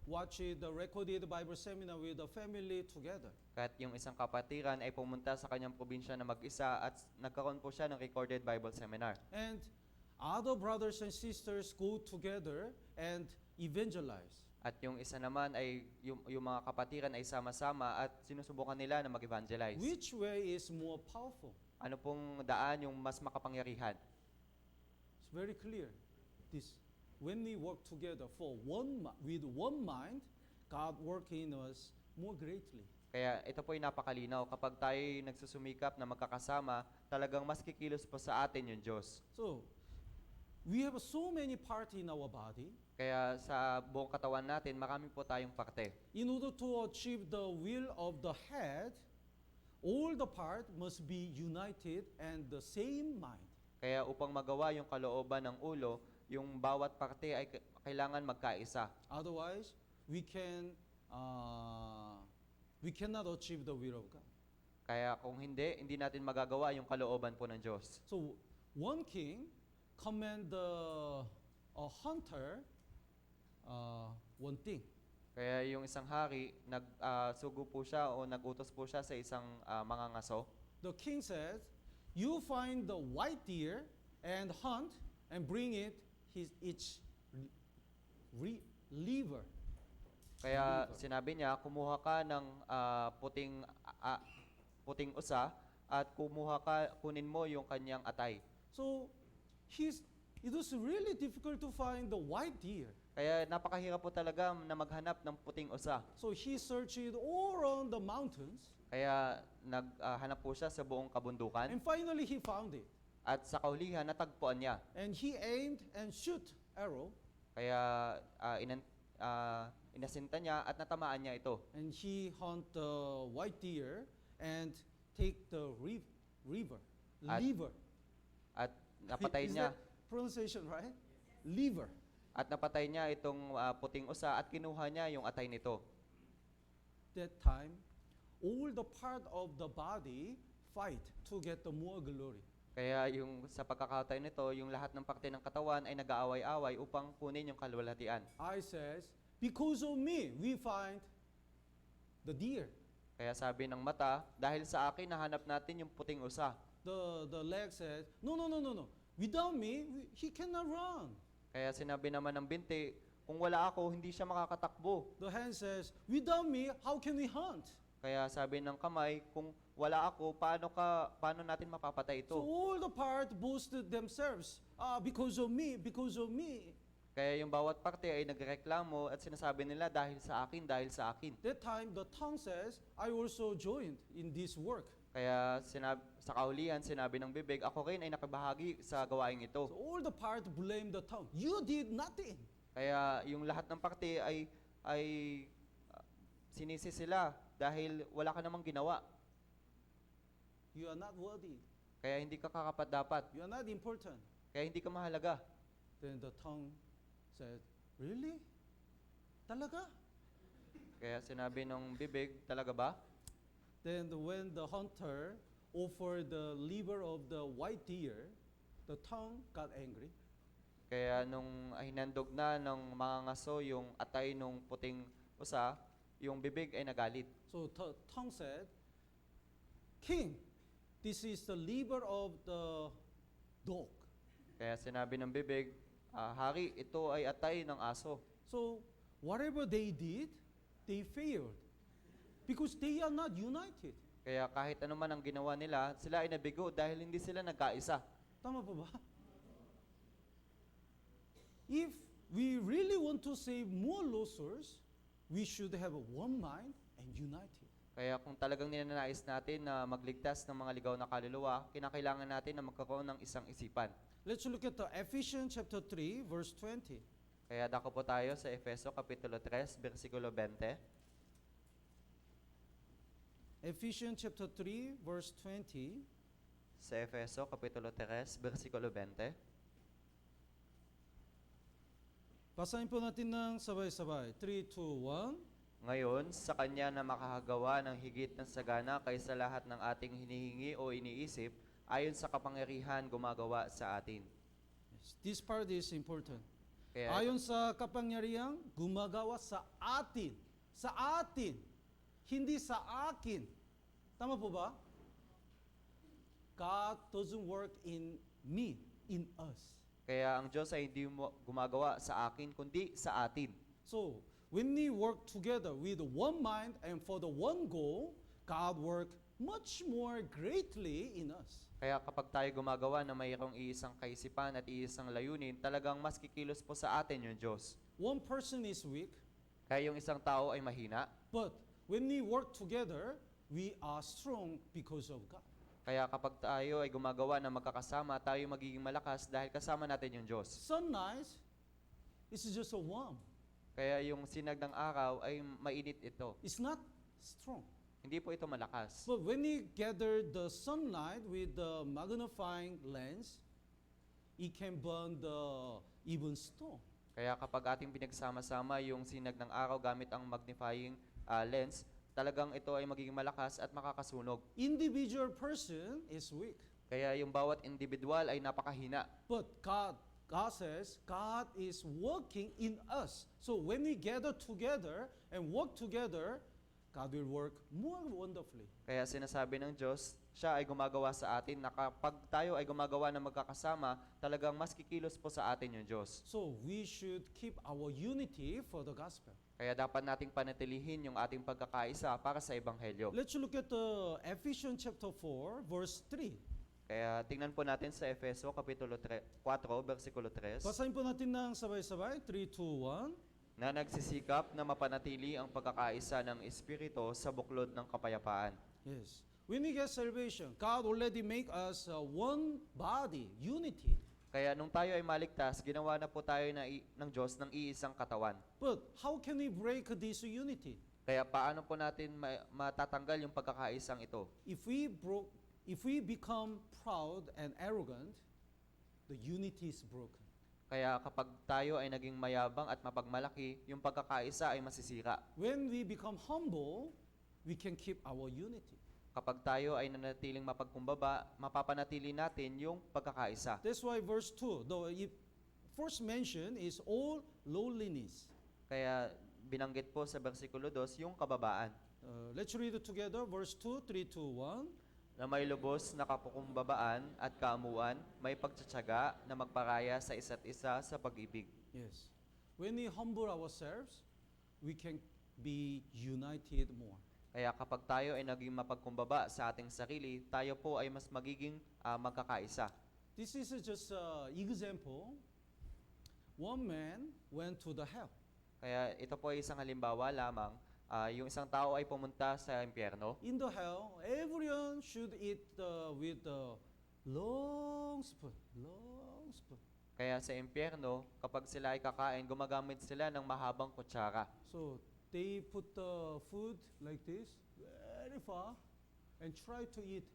watch the recorded Bible seminar with the family together. Kahit yung isang kapatiran ay pumunta sa kanyang probinsya na mag-isa at nagkaroon po siya ng recorded Bible seminar. And other brothers and sisters go together and evangelize. At yung isa naman ay yung mga kapatiran ay sama-sama at sinusubukan nila na mag-evangelize. Which way is more powerful? Ano pong daan yung mas makapangyarihan? It's very clear. This, when we work together with one mind, God work in us more greatly. Kaya ito po ay napakalinaw. Kapag tayo nagsusumikap na magkakasama, talagang mas kikilos po sa atin yung Diyos. So, we have so many parts in our body. Kaya sa buong katawan natin, marami po tayong parte. In order to achieve the will of the head, all the parts must be united and the same mind. Kaya upang magawa yung kalooban ng ulo, yung bawat parte ay kailangan magkaisa. Otherwise, we cannot achieve the will of God. Kaya kung hindi natin magagawa yung kalooban po ng Diyos. So, one king command a hunter one thing. Kaya yung isang hari, nagsugo po siya o nagutos po siya sa isang mangangaso. The king said, "You find the white deer and hunt and bring its liver." Kaya sinabi niya, kumuha ka ng puting usa at kunin mo yung kanyang atay. So, it was really difficult to find the white deer. Kaya napakahirap po talaga na maghanap ng puting usa. So he searched all around the mountains. Kaya naghanap po siya sa buong kabundukan. And finally he found it. At sa kaulihan, natagpuan niya. And he aimed and shoot arrow. Kaya inasinta niya at natamaan niya ito. And he hunt the white deer and take the liver. At napatay Is niya. that pronunciation right? Liver. At napatay niya itong puting usa at kinuha niya yung atay nito. That time, all the part of the body fight to get the more glory. Kaya yung sa pagkakataon nito, yung lahat ng parte ng katawan ay nag-aaway-away upang kunin yung kalwalhatian. Eye says, because of me, we find the deer. Kaya sabi ng mata, dahil sa akin nahanap natin yung puting usa. The leg says, no. Without me, he cannot run. Kaya sinabi naman ng binti, kung wala ako, hindi siya makakatakbo. The hand says, without me, how can we hunt? Kaya sabi ng kamay, kung wala ako, paano natin mapapatay So ito? all the part boasted themselves, because of me, because of me. Kaya yung bawat parte ay nagreklamo at sinasabi nila dahil sa akin, dahil sa akin. That time, the tongue says, I also joined in this work. Kaya sa kaulian, sinabi ng bibig, ako rin ay nakibahagi sa gawaing ito. So all the part blame the tongue. You did nothing. Kaya yung lahat ng parte ay sinisi sila dahil wala ka namang ginawa. You are not worthy. Kaya hindi ka karapat-dapat. You are not important. Kaya hindi ka mahalaga. Then the tongue said, really? Talaga? Kaya sinabi ng bibig, talaga ba? Then when the hunter offered the liver of the white deer, the tongue got angry. Kaya nung hinandog na ng mga ngaso yung atay nung puting usa, yung bibig ay nagalit. So the tongue said, King, this is the liver of the dog. Kaya sinabi ng bibig, Hari, ito ay atay ng aso. So whatever they did, they failed. Because they are not united. Kaya kahit ano man ang ginawa nila, sila ay nabigo dahil hindi sila nagkaisa. Tama pa ba? If we really want to save more losers, we should have one mind and united. Kaya kung talagang ninanais natin na magligtas ng mga ligaw na kaluluwa, kinakailangan natin na magkaroon ng isang isipan. Let's look at the Ephesians chapter 3, verse 20. Kaya dako po tayo sa Efeso Kapitulo 3, versikulo 20. Ephesians chapter 3, verse 20. Sa Efeso Kapitulo 3, versikulo 20. Basahin po natin ng sabay-sabay. 3, 2, 1. Ngayon, sa Kanya na makahagawa ng higit ng sagana kaysa lahat ng ating hinihingi o iniisip, ayon sa kapangyarihan gumagawa sa atin. Yes, this part is important. Kaya, Ayon sa kapangyarihang gumagawa sa atin. Sa atin. Hindi sa akin. Tama po ba? God doesn't work in me, in us. kaya ang Diyos ay hindi gumagawa sa akin, kundi sa atin. So, when we work together with one mind and for the one goal, God work much more greatly in us. Kaya kapag tayo gumagawa na mayroong iisang kaisipan at iisang layunin, talagang mas kikilos po sa atin yung Diyos. One person is weak, Kaya yung isang tao ay mahina, but when we work together, we are strong because of God. kaya kapag tayo ay gumagawa na magkakasama, tayo magiging malakas dahil kasama natin yung Diyos. Sunrise is just a warm. Kaya yung sinag ng araw ay mainit ito. It's not strong. Hindi po ito malakas. But when we gather the sunlight with the magnifying lens, it can burn the even stone. Kaya kapag ating pinagsama-sama yung sinag ng araw gamit ang magnifying lens, talagang ito ay magiging malakas at makakasunog. Individual person is weak. Kaya yung bawat individual ay napakahina. But God says, God is working in us. So when we gather together and work together, God will work more wonderfully. Kaya sinasabi ng Diyos, siya ay gumagawa sa atin na kapag tayo ay gumagawa na magkakasama, talagang mas kikilos po sa atin yung Diyos. So we should keep our unity for the gospel. Kaya dapat nating panatilihin yung ating pagkakaisa para sa Ebanghelyo. Let's look at the Ephesians chapter 4, verse 3. Kaya tingnan po natin sa Efeso Kapitulo 4, versikulo 3, Basahin po natin ng sabay-sabay. 3, 2, 1. na nagsisikap na mapanatili ang pagkakaisa ng Espiritu sa buklod ng kapayapaan. Yes. When we get salvation, God already make us one body, unity. Kaya nung tayo ay maligtas, ginawa na po tayo ng Diyos ng iisang katawan. But how can we break this unity? Kaya paano po natin matatanggal yung pagkakaisang ito? If we become proud and arrogant, the unity is broken. Kaya kapag tayo ay naging mayabang at mapagmalaki, yung pagkakaisa ay masisira. When we become humble, we can keep our unity. Kapag tayo ay nanatiling mapagkumbaba, mapapanatili natin yung pagkakaisa. That's why verse 2, first mention is all lowliness. Kaya binanggit po sa versikulo 2 yung kababaan. Let's read it together. Verse 2, 3, 2, 1. Na may lubos na kapakumbabaan at kaamuan, may pagtsatsaga na magparaya sa isa't isa sa pag-ibig. Yes. When we humble ourselves, we can be united more. Kaya kapag tayo ay naging mapagkumbaba sa ating sarili, tayo po ay mas magiging magkakaisa. This is just an example. One man went to the hell. Kaya ito po ay isang halimbawa lamang. Yung isang tao ay pumunta sa impyerno. In the hell, everyone should eat with the long spoon. Long spoon. Kaya sa impyerno, kapag sila ay kakain, gumagamit sila ng mahabang kutsara. So they put the food like this, very far, and try to eat.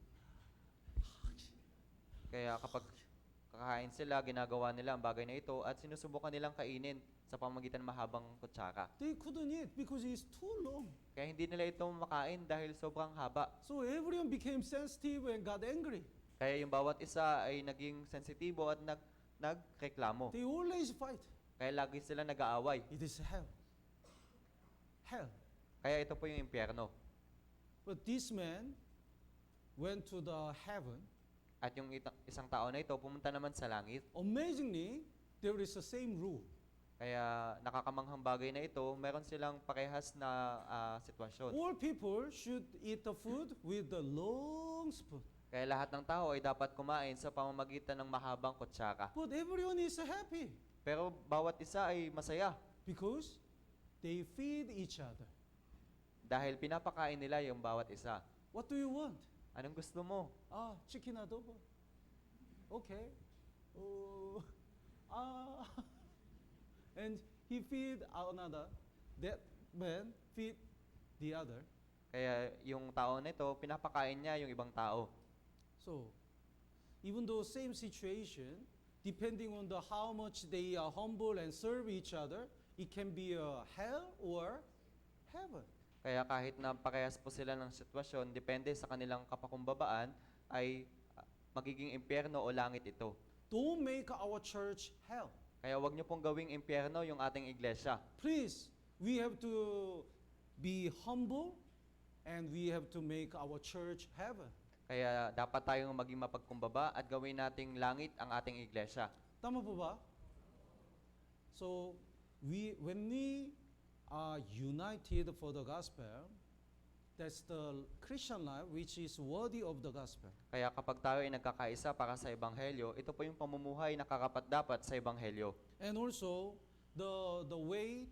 Kaya kapag kakain sila, ginagawa nila ang bagay na ito at sinusubukan nilang kainin sa pamamagitan ng mahabang kutsara. They couldn't eat because it's too long. Kaya hindi nila ito makain dahil sobrang haba. So everyone became sensitive and got angry. Kaya yung bawat isa ay naging sensitibo at nagreklamo. They always fight. Kaya lagi sila nag-aaway. It is hell. Hell. Kaya ito po yung impyerno. But this man went to the heaven. At yung isang tao na ito pumunta naman sa langit. Amazingly, there is the same rule. Kaya nakakamanghang bagay na ito, meron silang parehas na sitwasyon. All people should eat the food with the long spoon. Kaya lahat ng tao ay dapat kumain sa pamamagitan ng mahabang kutsara. But everyone is happy Pero bawat isa ay masaya because they feed each other. dahil pinapakain nila yung bawat isa. What do you want? Anong gusto mo? Chicken adobo. Okay. Oh, and he feed another. That man feed the other. Kaya yung tao na ito, pinapakain niya yung ibang tao. So, even though same situation, depending on the how much they are humble and serve each other, it can be a hell or heaven. Kaya kahit na parehas po sila ng sitwasyon, depende sa kanilang kapakumbabaan, ay magiging impyerno o langit ito. Don't make our church hell. Kaya wag niyo pong gawing impyerno yung ating iglesia. Please, we have to be humble and we have to make our church heaven. Kaya dapat tayong maging mapagkumbaba at gawin nating langit ang ating iglesia. Tama po ba? So, when we are united for the gospel, that's the Christian life which is worthy of the gospel. Kaya kapag tayo ay nagkakaisa para sa ebanghelyo, ito po yung pamumuhay na karapat-dapat sa ebanghelyo. And also, the way,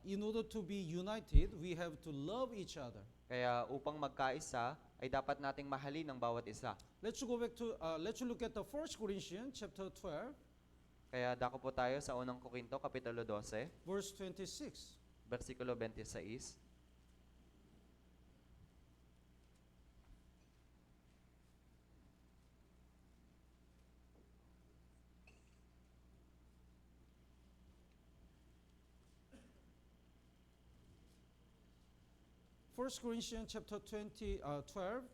in order to be united, we have to love each other. Kaya upang magkaisa, ay dapat nating mahalin ang bawat isa. Let's go back to, let's look at the 1 Corinthians chapter 12, Kaya dako po tayo sa unang Korinto, Kapitulo 12, verse 26. versikulo 26. First Corinthians chapter 12,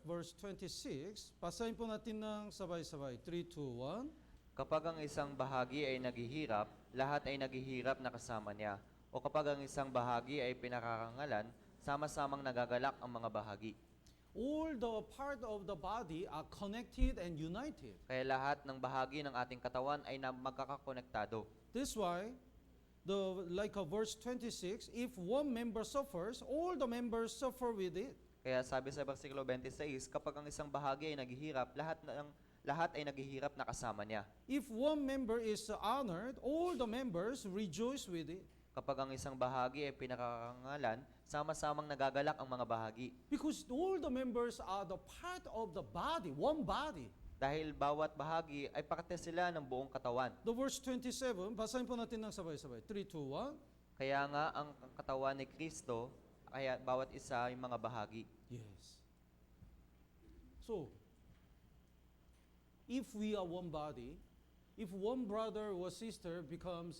verse 26. Basahin po natin ng sabay-sabay. 3, 2, 1. Kapag ang isang bahagi ay naghihirap, lahat ay naghihirap na kasama niya. O kapag ang isang bahagi ay pinakarangalan, sama-samang nagagalak ang mga bahagi. All the part of the body are connected and united. Kaya lahat ng bahagi ng ating katawan ay magkakakonektado. That's why, like verse 26, if one member suffers, all the members suffer with it. Kaya sabi sa versikulo 26, kapag ang isang bahagi ay naghihirap, lahat ay naghihirap na kasama niya. If one member is honored, all the members rejoice with it. Kapag ang isang bahagi ay pinakarangalan, sama-samang nagagalak ang mga bahagi. Because all the members are the part of the body, one body. Dahil bawat bahagi ay parte sila ng buong katawan. The verse 27, basahin po natin ng sabay-sabay. 3, 2, 1. Kaya nga ang katawan ni Kristo, kaya bawat isa ay mga bahagi. Yes. So, if we are one body, if one brother or sister becomes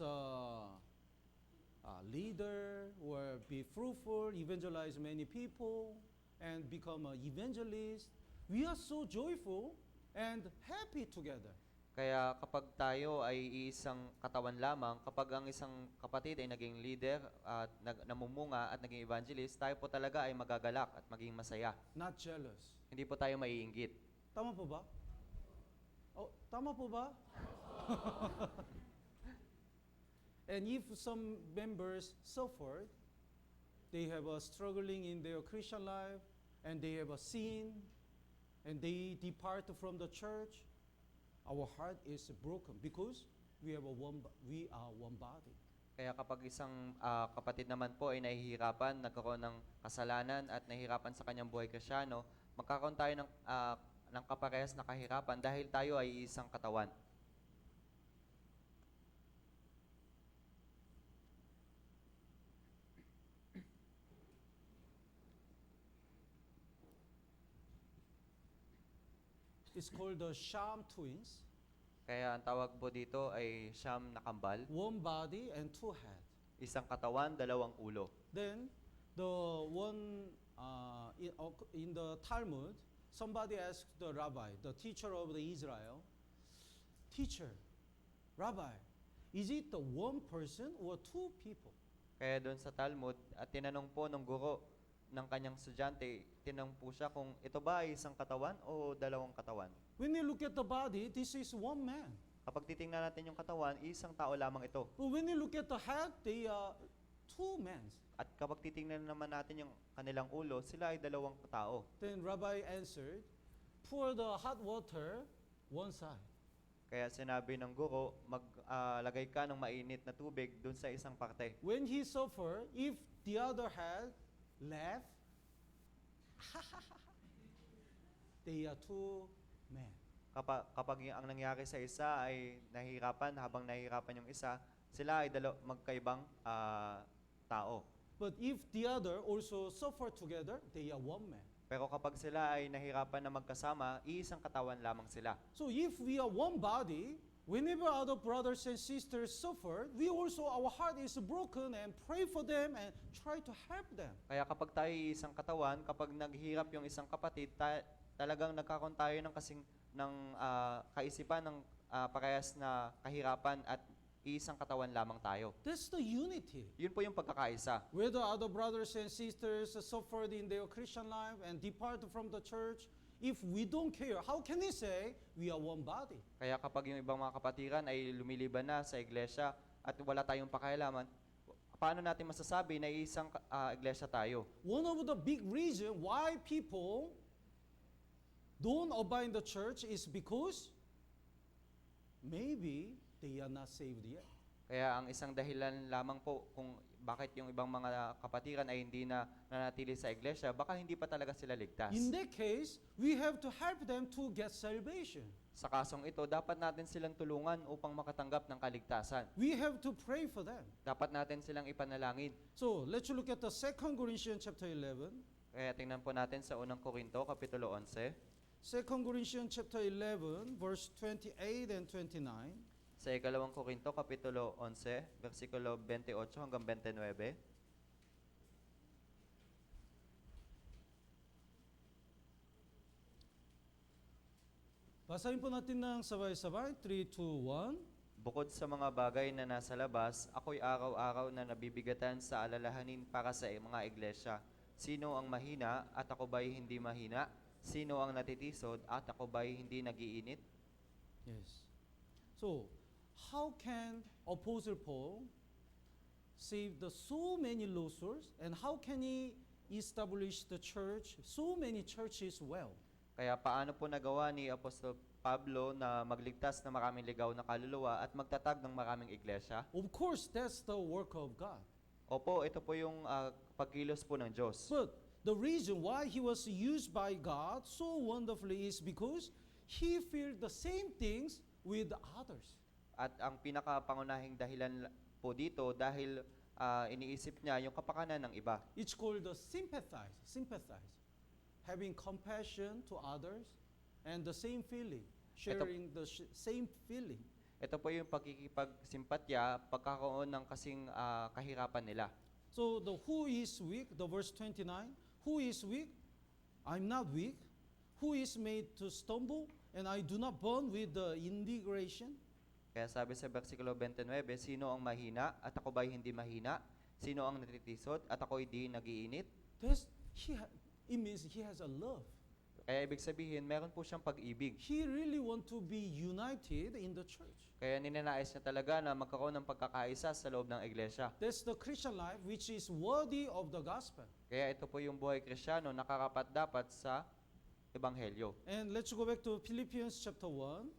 leader or be fruitful, evangelize many people, and become an evangelist. We are so joyful and happy together. Kaya kapag tayo ay iisang katawan lamang, kapag ang isang kapatid ay naging leader at namumunga at naging evangelist, tayo po talaga ay magagalak at maging masaya. Not jealous. Hindi po tayo maiinggit. Tama po ba? Oh, tama po ba? And if some members suffered, they have a struggling in their Christian life, and they have a sin, and they depart from the church, our heart is broken because we are one body. Kaya kapag isang kapatid naman po ay nahihirapan, nagkaroon ng kasalanan at nahihirapan sa kanyang buhay Kristyano, magkakaroon tayo ng kaparehas na kahirapan dahil tayo ay isang katawan. It's called the Sham twins, Kaya ang tawag po dito ay siyam na kambal, one body and two head. isang katawan, dalawang ulo. Then the one in the Talmud, somebody asked the rabbi, the teacher of the Israel, teacher, rabbi, is it the one person or two people? Kaya doon sa Talmud, at tinanong po ng guro ng kanyang estudyante, tinanong po siya kung ito ba ay isang katawan o dalawang katawan. When you look at the body, this is one man. Kapag titingnan natin yung katawan, isang tao lamang ito. But when you look at the head, they are two men. At kapag titingnan naman natin yung kanilang ulo, sila ay dalawang tao. Then rabbi answered, pour the hot water one side. Kaya sinabi ng guro, maglagay ka ng mainit na tubig doon sa isang parte. When he suffer, if the other head laugh, they are two men. Kapag ang nangyari sa isa ay nahihirapan, habang nahihirapan yung isa, sila ay magkaibang tao. But if the other also suffer together, they are one man. Pero kapag sila ay nahirapan na magkasama, iisang katawan lamang sila. So if we are one body, whenever other brothers and sisters suffer, we also, our heart is broken and pray for them and try to help them. Kaya kapag tayo ay isang katawan, kapag naghihirap yung isang kapatid, talagang nagkakaroon tayo ng kaisipan ng parehas na kahirapan at isang katawan lamang tayo. That's the unity. Yun po yung pagkakaisa. Whether other brothers and sisters suffered in their Christian life and depart from the church, if we don't care, how can we say we are one body? Kaya kapag yung ibang mga kapatiran ay lumiliban na sa iglesia at wala tayong pakialaman, paano natin masasabi na isang iglesia tayo? One of the big reasons why people don't abide in the church is because maybe they are not saved yet. Kaya ang isang dahilan lamang po kung bakit yung ibang mga kapatiran ay hindi na nanatili sa iglesia, baka hindi pa talaga sila ligtas. In that case, we have to help them to get salvation. Sa kasong ito, dapat natin silang tulungan upang makatanggap ng kaligtasan. We have to pray for them. Dapat natin silang ipanalangin. So, let's look at the 2 Corinthians chapter 11. Kaya tingnan po natin sa unang Korinto, Kapitulo 11. 2 Corinthians chapter 11, verse 28 and 29. Sa ikalawang Korinto, Kapitulo 11, versikulo 28 hanggang 29. Basahin po natin ng sabay-sabay. 3, 2, 1. Bukod sa mga bagay na nasa labas, ako'y araw-araw na nabibigatan sa alalahanin para sa mga iglesia. Sino ang mahina at ako ba'y hindi mahina? Sino ang natitisod at ako ba'y hindi nagiinit? Yes. So, how can Apostle Paul save the so many losers, and how can he establish the church, so many churches well? Kaya paano po nagawa ni Apostol Pablo na magligtas ng maraming ligaw na kaluluwa at magtatag ng maraming iglesia? Of course, that's the work of God. Opo, ito po yung pagkilos po ng Diyos. But the reason why he was used by God so wonderfully is because he felt the same things with others. At ang pinakapangunahing dahilan po dito dahil iniisip niya yung kapakanan ng iba. It's called the sympathize. Having compassion to others and the same feeling, sharing the same feeling. Ito po yung pagkikipagsimpatya, pagkakaroon ng kasing kahirapan nila. So the who is weak, the verse 29, who is weak? I'm not weak. Who is made to stumble? And I do not burn with the indignation. Kaya sabi sa versikulo 29, sino ang mahina at ako ba'y hindi mahina? Sino ang natitisod at ako'y di nagiinit? It means he has a love. Kaya ibig sabihin, meron po siyang pag-ibig. He really want to be united in the church. Kaya ninanais niya talaga na magkaroon ng pagkakaisa sa loob ng iglesia. That's the Christian life which is worthy of the gospel. Kaya ito po yung buhay Kristiyano na karapat-dapat sa Ebanghelyo. And let's go back to Philippians chapter 1.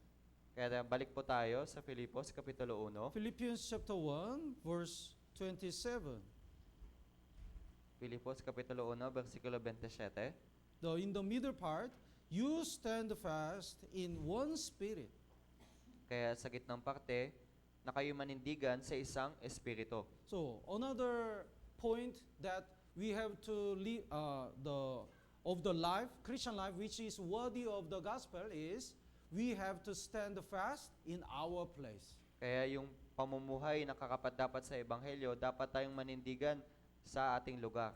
Kaya balik po tayo sa Filipos, Kapitulo 1. Philippians chapter 1, verse 27. Filipos, Kapitulo 1, versikulo 27. In the middle part, you stand fast in one spirit. Kaya sa gitnang parte, na kayo manindigan sa isang espiritu. So another point that we have to live the life, Christian life, which is worthy of the gospel is we have to stand fast in our place. Kaya yung pamumuhay na karapat-dapat sa Ebanghelyo, dapat tayong manindigan sa ating lugar.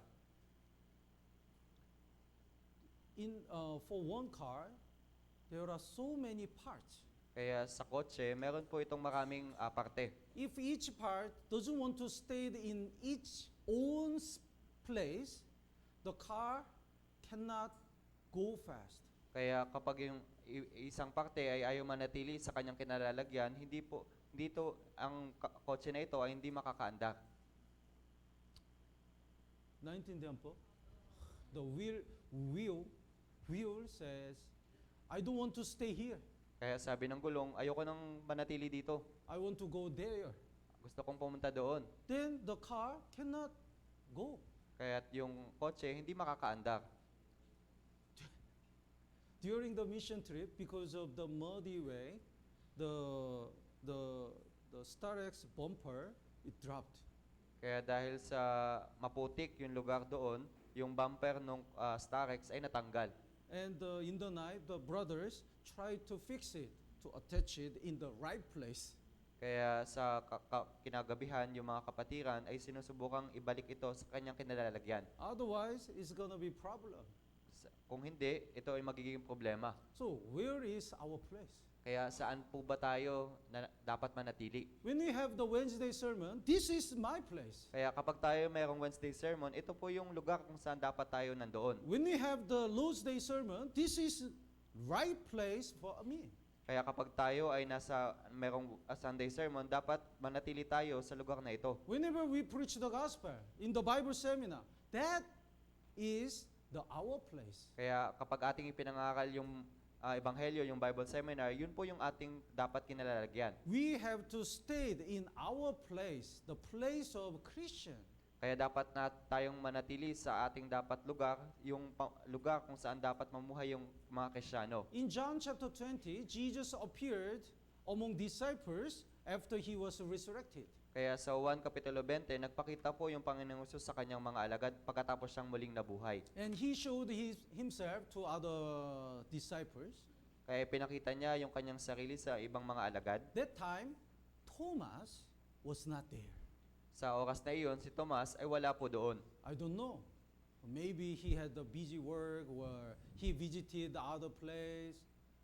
For one car, there are so many parts. Kaya sa kotse, meron po itong maraming parte. If each part doesn't want to stay in its own place, the car cannot go fast. Kaya kapag yung isang parte ay ayaw manatili sa kanyang kinalalagyan, ang kotse na ito ay hindi makakaandar. Naintindihan po? The wheel says, I don't want to stay here. Kaya sabi ng gulong, ayoko nang manatili dito. I want to go there. Gusto kong pumunta doon. Then the car cannot go. Kaya yung kotse hindi makakaandar. During the mission trip, because of the muddy way, the Starex bumper, it dropped. Kaya dahil sa maputik yung lugar doon, yung bumper ng Starex ay natanggal. And in the night, the brothers tried to fix it, to attach it in the right place. Kaya sa kinagabihan, yung mga kapatiran ay sinusubukang ibalik ito sa kanyang kinalalagyan. Otherwise, it's gonna be problem. Kung hindi, ito ay magiging problema. So, where is our place? Kaya saan po ba tayo na dapat manatili? When we have the Wednesday sermon, this is my place. Kaya kapag tayo mayroong Wednesday sermon, ito po yung lugar kung saan dapat tayo nandoon. When we have the Lord's Day sermon, this is right place for me. Kaya kapag tayo ay mayroong Sunday sermon, dapat manatili tayo sa lugar na ito. Whenever we preach the gospel in the Bible seminar, that is our place. Kaya kapag ating ipinangaral yung Ebanghelyo, yung Bible seminar, yun po yung ating dapat kinalalagyan. We have to stay in our place, the place of Christian. Kaya dapat na tayong manatili sa ating dapat lugar, yung lugar kung saan dapat mamuhay yung mga Kristiyano. In John chapter 20, Jesus appeared among disciples after he was resurrected. Kaya sa 1 Kapitulo 20, nagpakita po yung Panginoong Hesus sa kanyang mga alagad pagkatapos siyang muling nabuhay. And he showed himself to other disciples. Kaya pinakita niya yung kanyang sarili sa ibang mga alagad. That time, Thomas was not there. Sa oras na iyon, si Tomas ay wala po doon. I don't know. Maybe he had a busy work or he visited the other place.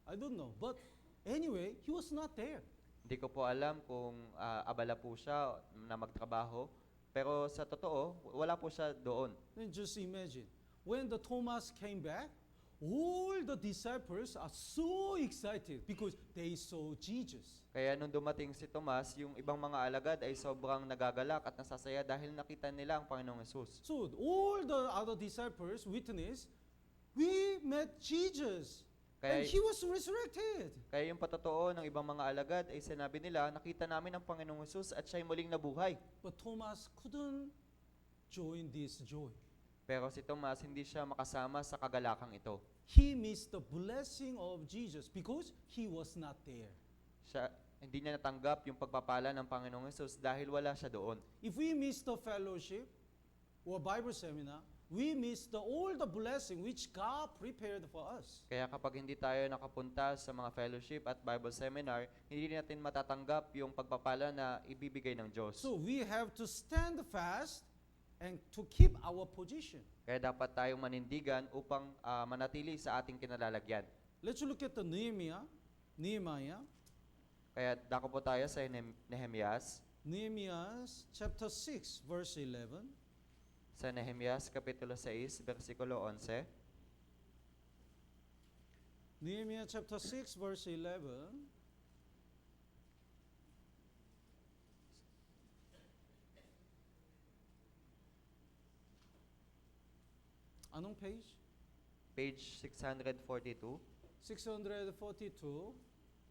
I don't know. But anyway, he was not there. Hindi ko po alam kung abala po siya na magtrabaho. Pero sa totoo, wala po siya doon. Then just imagine, when the Thomas came back, all the disciples are so excited because they saw Jesus. Kaya nung dumating si Tomas, yung ibang mga alagad ay sobrang nagagalak at nasasaya dahil nakita nila ang Panginoong Hesus. So all the other disciples witnessed, we met Jesus. And he was resurrected. Kaya yung patotoo ng ibang mga alagad ay sinabi nila, nakita namin ang Panginoong Hesus at siya'y muling nabuhay. But Thomas couldn't join this joy. Pero si Tomas hindi siya makasama sa kagalakang ito. He missed the blessing of Jesus because he was not there. Hindi niya natanggap yung pagpapala ng Panginoong Hesus dahil wala siya doon. If we miss the fellowship or Bible seminar, we miss all the blessing which God prepared for us. Kaya kapag hindi tayo nakapunta sa mga fellowship at Bible seminar, hindi natin matatanggap yung pagpapala na ibibigay ng Diyos. So we have to stand fast and to keep our position. Kaya dapat tayong manindigan upang manatili sa ating kinalalagyan. Let's look at the Nehemiah. Kaya dako po tayo sa Nehemias. Nehemiah chapter 6 verse 11. Sa Nehemias Kapitulo 6, versikulo 11. Nehemiah chapter 6 verse 11. Anong page? Page 642. 642.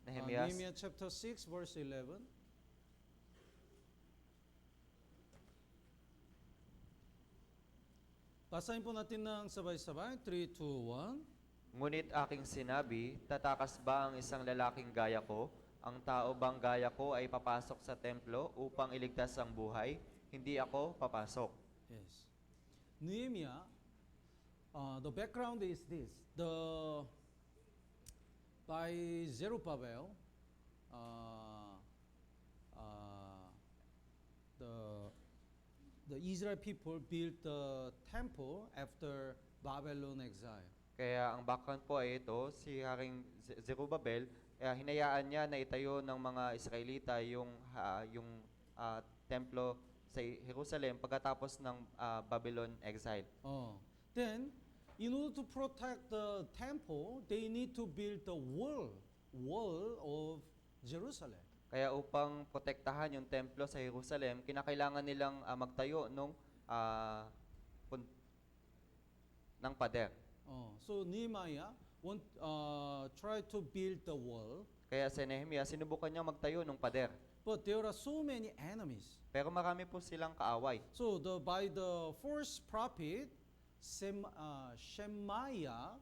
Nehemias. Nehemiah chapter 6 verse 11. Basahin po natin ng sabay-sabay. 3, 2, 1. Ngunit aking sinabi, tatakas ba ang isang lalaking gaya ko? Ang tao bang gaya ko ay papasok sa templo upang iligtas ang buhay? Hindi ako papasok. Yes. Nehemiah, the background is this. By Zerubbabel, the Israel people built the temple after Babylon exile. Kaya ang background po ay ito, si Haring Zerubbabel, hinayaan niya na itayo ng mga Israelita yung templo sa Jerusalem pagkatapos ng Babylon exile. Then, in order to protect the temple, they need to build the wall of Jerusalem. Kaya upang protektahan yung templo sa Jerusalem, kinakailangan nilang magtayo ng pader. So Nehemiah tried to build the wall, Kaya si Nehemia, sinubukan niya magtayo ng pader. but there are so many enemies. Pero marami po silang kaaway. So by the first prophet, Shemaiah,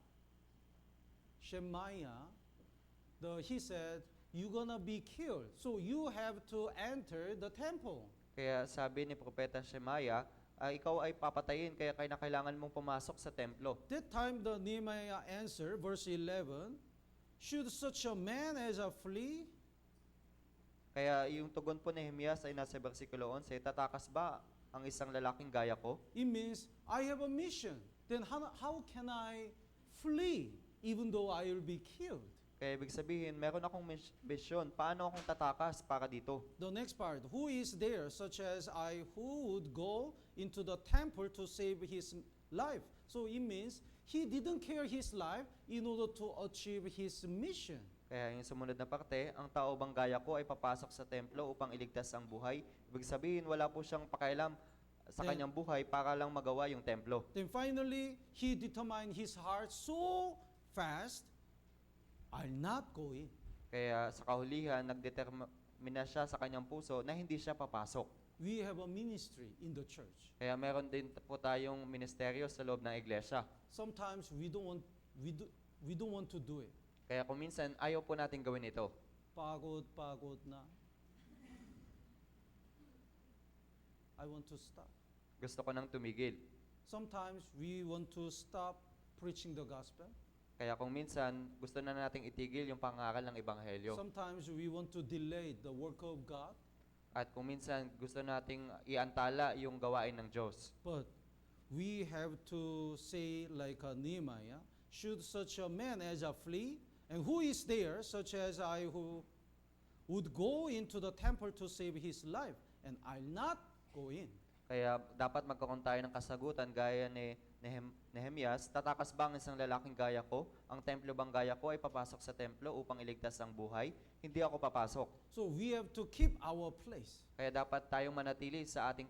he said, "You're gonna be killed, so you have to enter the temple." Kaya sabi ni Propeta Shemaya, ikaw ay papatayin, kaya kailangan mong pumasok sa templo. That time the Nehemiah answered, verse 11, "Should such a man as a flee?" Kaya yung tugon po ni Nehemias ay nasa versikulo 11, tatakas ba ang isang lalaking gaya ko? It means, I have a mission. Then how can I flee even though I will be killed? Kaya ibig sabihin, meron akong misyon. Paano akong tatakas para dito? The next part, who is there such as I who would go into the temple to save his life? So it means he didn't care his life in order to achieve his mission. Kaya yung sumunod na parte, ang tao bang gaya ko ay papasok sa templo upang iligtas ang buhay? Ibig sabihin, wala po siyang pakialam sa Then- kanyang buhay para lang magawa yung templo. Then finally, he determined his heart so fast, I'll not go in. Kaya sa kahulihan, nagdetermina siya sa kanyang puso na hindi siya papasok. We have a ministry in the church. Kaya meron din po tayong ministeryo sa loob ng iglesia. Sometimes we don't want to do it. Kaya kung minsan, ayaw po natin gawin ito. Pagod na. I want to stop. Gusto ko nang tumigil. Sometimes we want to stop preaching the gospel. Kaya kung minsan, gusto na nating itigil yung pangaral ng Ebanghelyo. Sometimes we want to delay the work of God. At kung minsan, gusto nating iantala yung gawain ng Diyos. But we have to say like Nehemiah, should such a man as a flee? And who is there such as I who would go into the temple to save his life? And I'll not go in. Kaya dapat magkaroon tayo ng kasagutan gaya ni Nehemias, tatakas ba ang isang lalaking gaya ko? Ang templo bang gaya ko ay papasok sa templo upang iligtas ang buhay? Hindi ako papasok. So we have to keep our place. Kaya dapat tayong manatili sa ating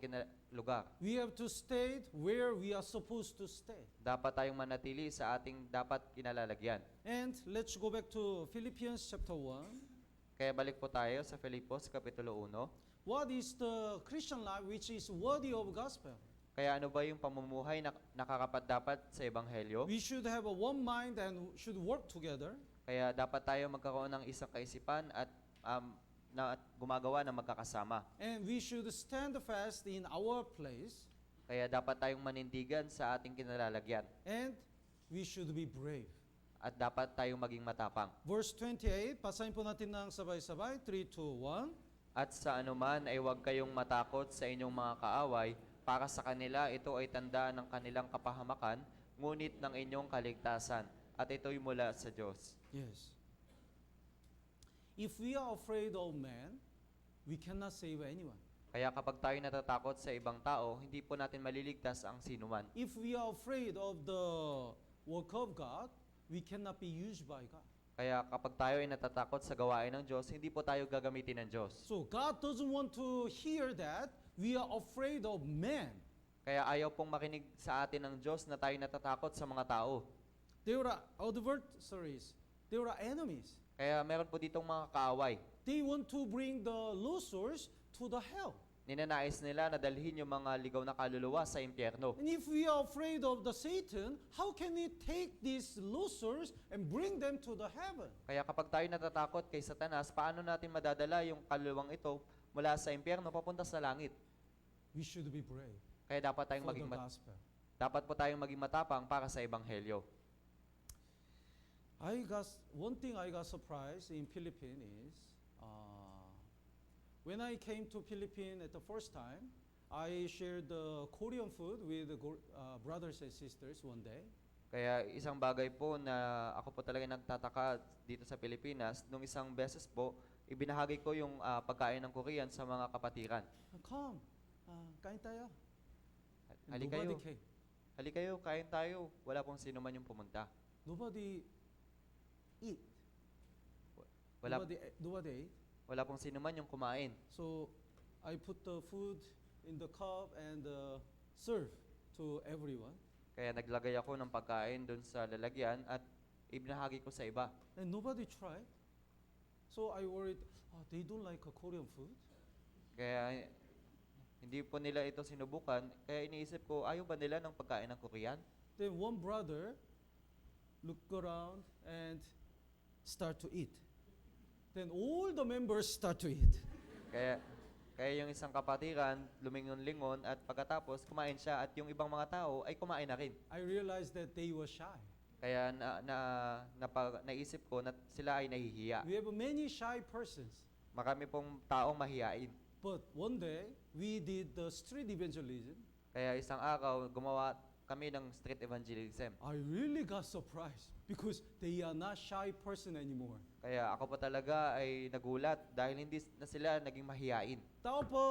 lugar. We have to stay where we are supposed to stay. Dapat tayong manatili sa ating dapat kinalalagyan. And let's go back to Philippians chapter 1. Kaya balik po tayo sa Filipos Kapitulo 1. What is the Christian life which is worthy of gospel? Kaya ano ba yung pamumuhay na nakakapat-dapat sa Ebanghelyo? We should have a one mind and should work together. Kaya dapat tayo magkaroon ng isang kaisipan at gumagawa ng magkakasama. And we should stand fast in our place. Kaya dapat tayong manindigan sa ating kinalalagyan and we should be brave. at dapat tayong maging matapang. Verse 28, basahin po natin ng sabay-sabay. 3, 2, 1. At sa anuman ay huwag kayong matakot sa inyong mga kaaway, para sa kanila ito ay tanda ng kanilang kapahamakan, ngunit ng inyong kaligtasan, at ito'y mula sa Diyos. Yes. If we are afraid of man, we cannot save anyone. Kaya kapag tayo natatakot sa ibang tao, hindi po natin maliligtas ang sinuman. If we are afraid of the work of God, we cannot be used by God. Kaya kapag tayo ay natatakot sa gawain ng Diyos, hindi po tayo gagamitin ng Diyos. So God doesn't want to hear that we are afraid of man. Kaya ayaw pong makinig sa atin ng Diyos na tayo natatakot sa mga tao. There are adversaries. There are enemies. Kaya meron po ditong mga kaaway. They want to bring the losers to the hell. Ninanais nila na dalhin yung mga ligaw na kaluluwa sa impyerno. And if we are afraid of the Satan, how can he take these losers and bring them to the heaven? Kaya kapag tayo natatakot kay Satanas, paano natin madadala yung kaluluwang ito mula sa impyerno papunta sa langit? We should be brave Kaya dapat tayong for the maging gospel. dapat po tayong maging matapang para sa ebanghelyo. One thing I got surprised in Philippines is when I came to Philippines at the first time, I shared the Korean food with the brothers and sisters one day. Kaya isang bagay po na ako po talaga nagtataka dito sa Pilipinas, nung isang beses po, ibinahagi ko yung pagkain ng Korean sa mga kapatiran. Come, kain tayo. And Halika nobody kayo. came. Halika kayo, kain tayo. Wala pong sino man yung pumunta. Nobody eat. Wala, Nobody ate. wala pong sino man yung kumain. So I put the food in the cup and serve to everyone. Kaya naglagay ako ng pagkain doon sa lalagyan at ibinahagi ko sa iba. And nobody tried. So I worried, they don't like Korean food. Kaya hindi po nila ito sinubukan. Kaya iniisip ko, ayaw ba nila ng pagkain ng Korean? Then one brother looked around and start to eat. Then all the members start to eat. Kaya yung isang kapatiran, lumingon-lingon at pagkatapos kumain siya at yung ibang mga tao ay kumain na rin. I realized that they were shy. Kaya naisip ko na sila ay nahihiya. We have many shy persons. Marami pong taong mahiyain. But one day, we did the street evangelism. Kaya isang araw, gumawa kami ng street evangelism. I really got surprised because they are not shy person anymore. Kaya ako pa talaga ay nagulat dahil hindi na sila naging mahiyain. Tao po!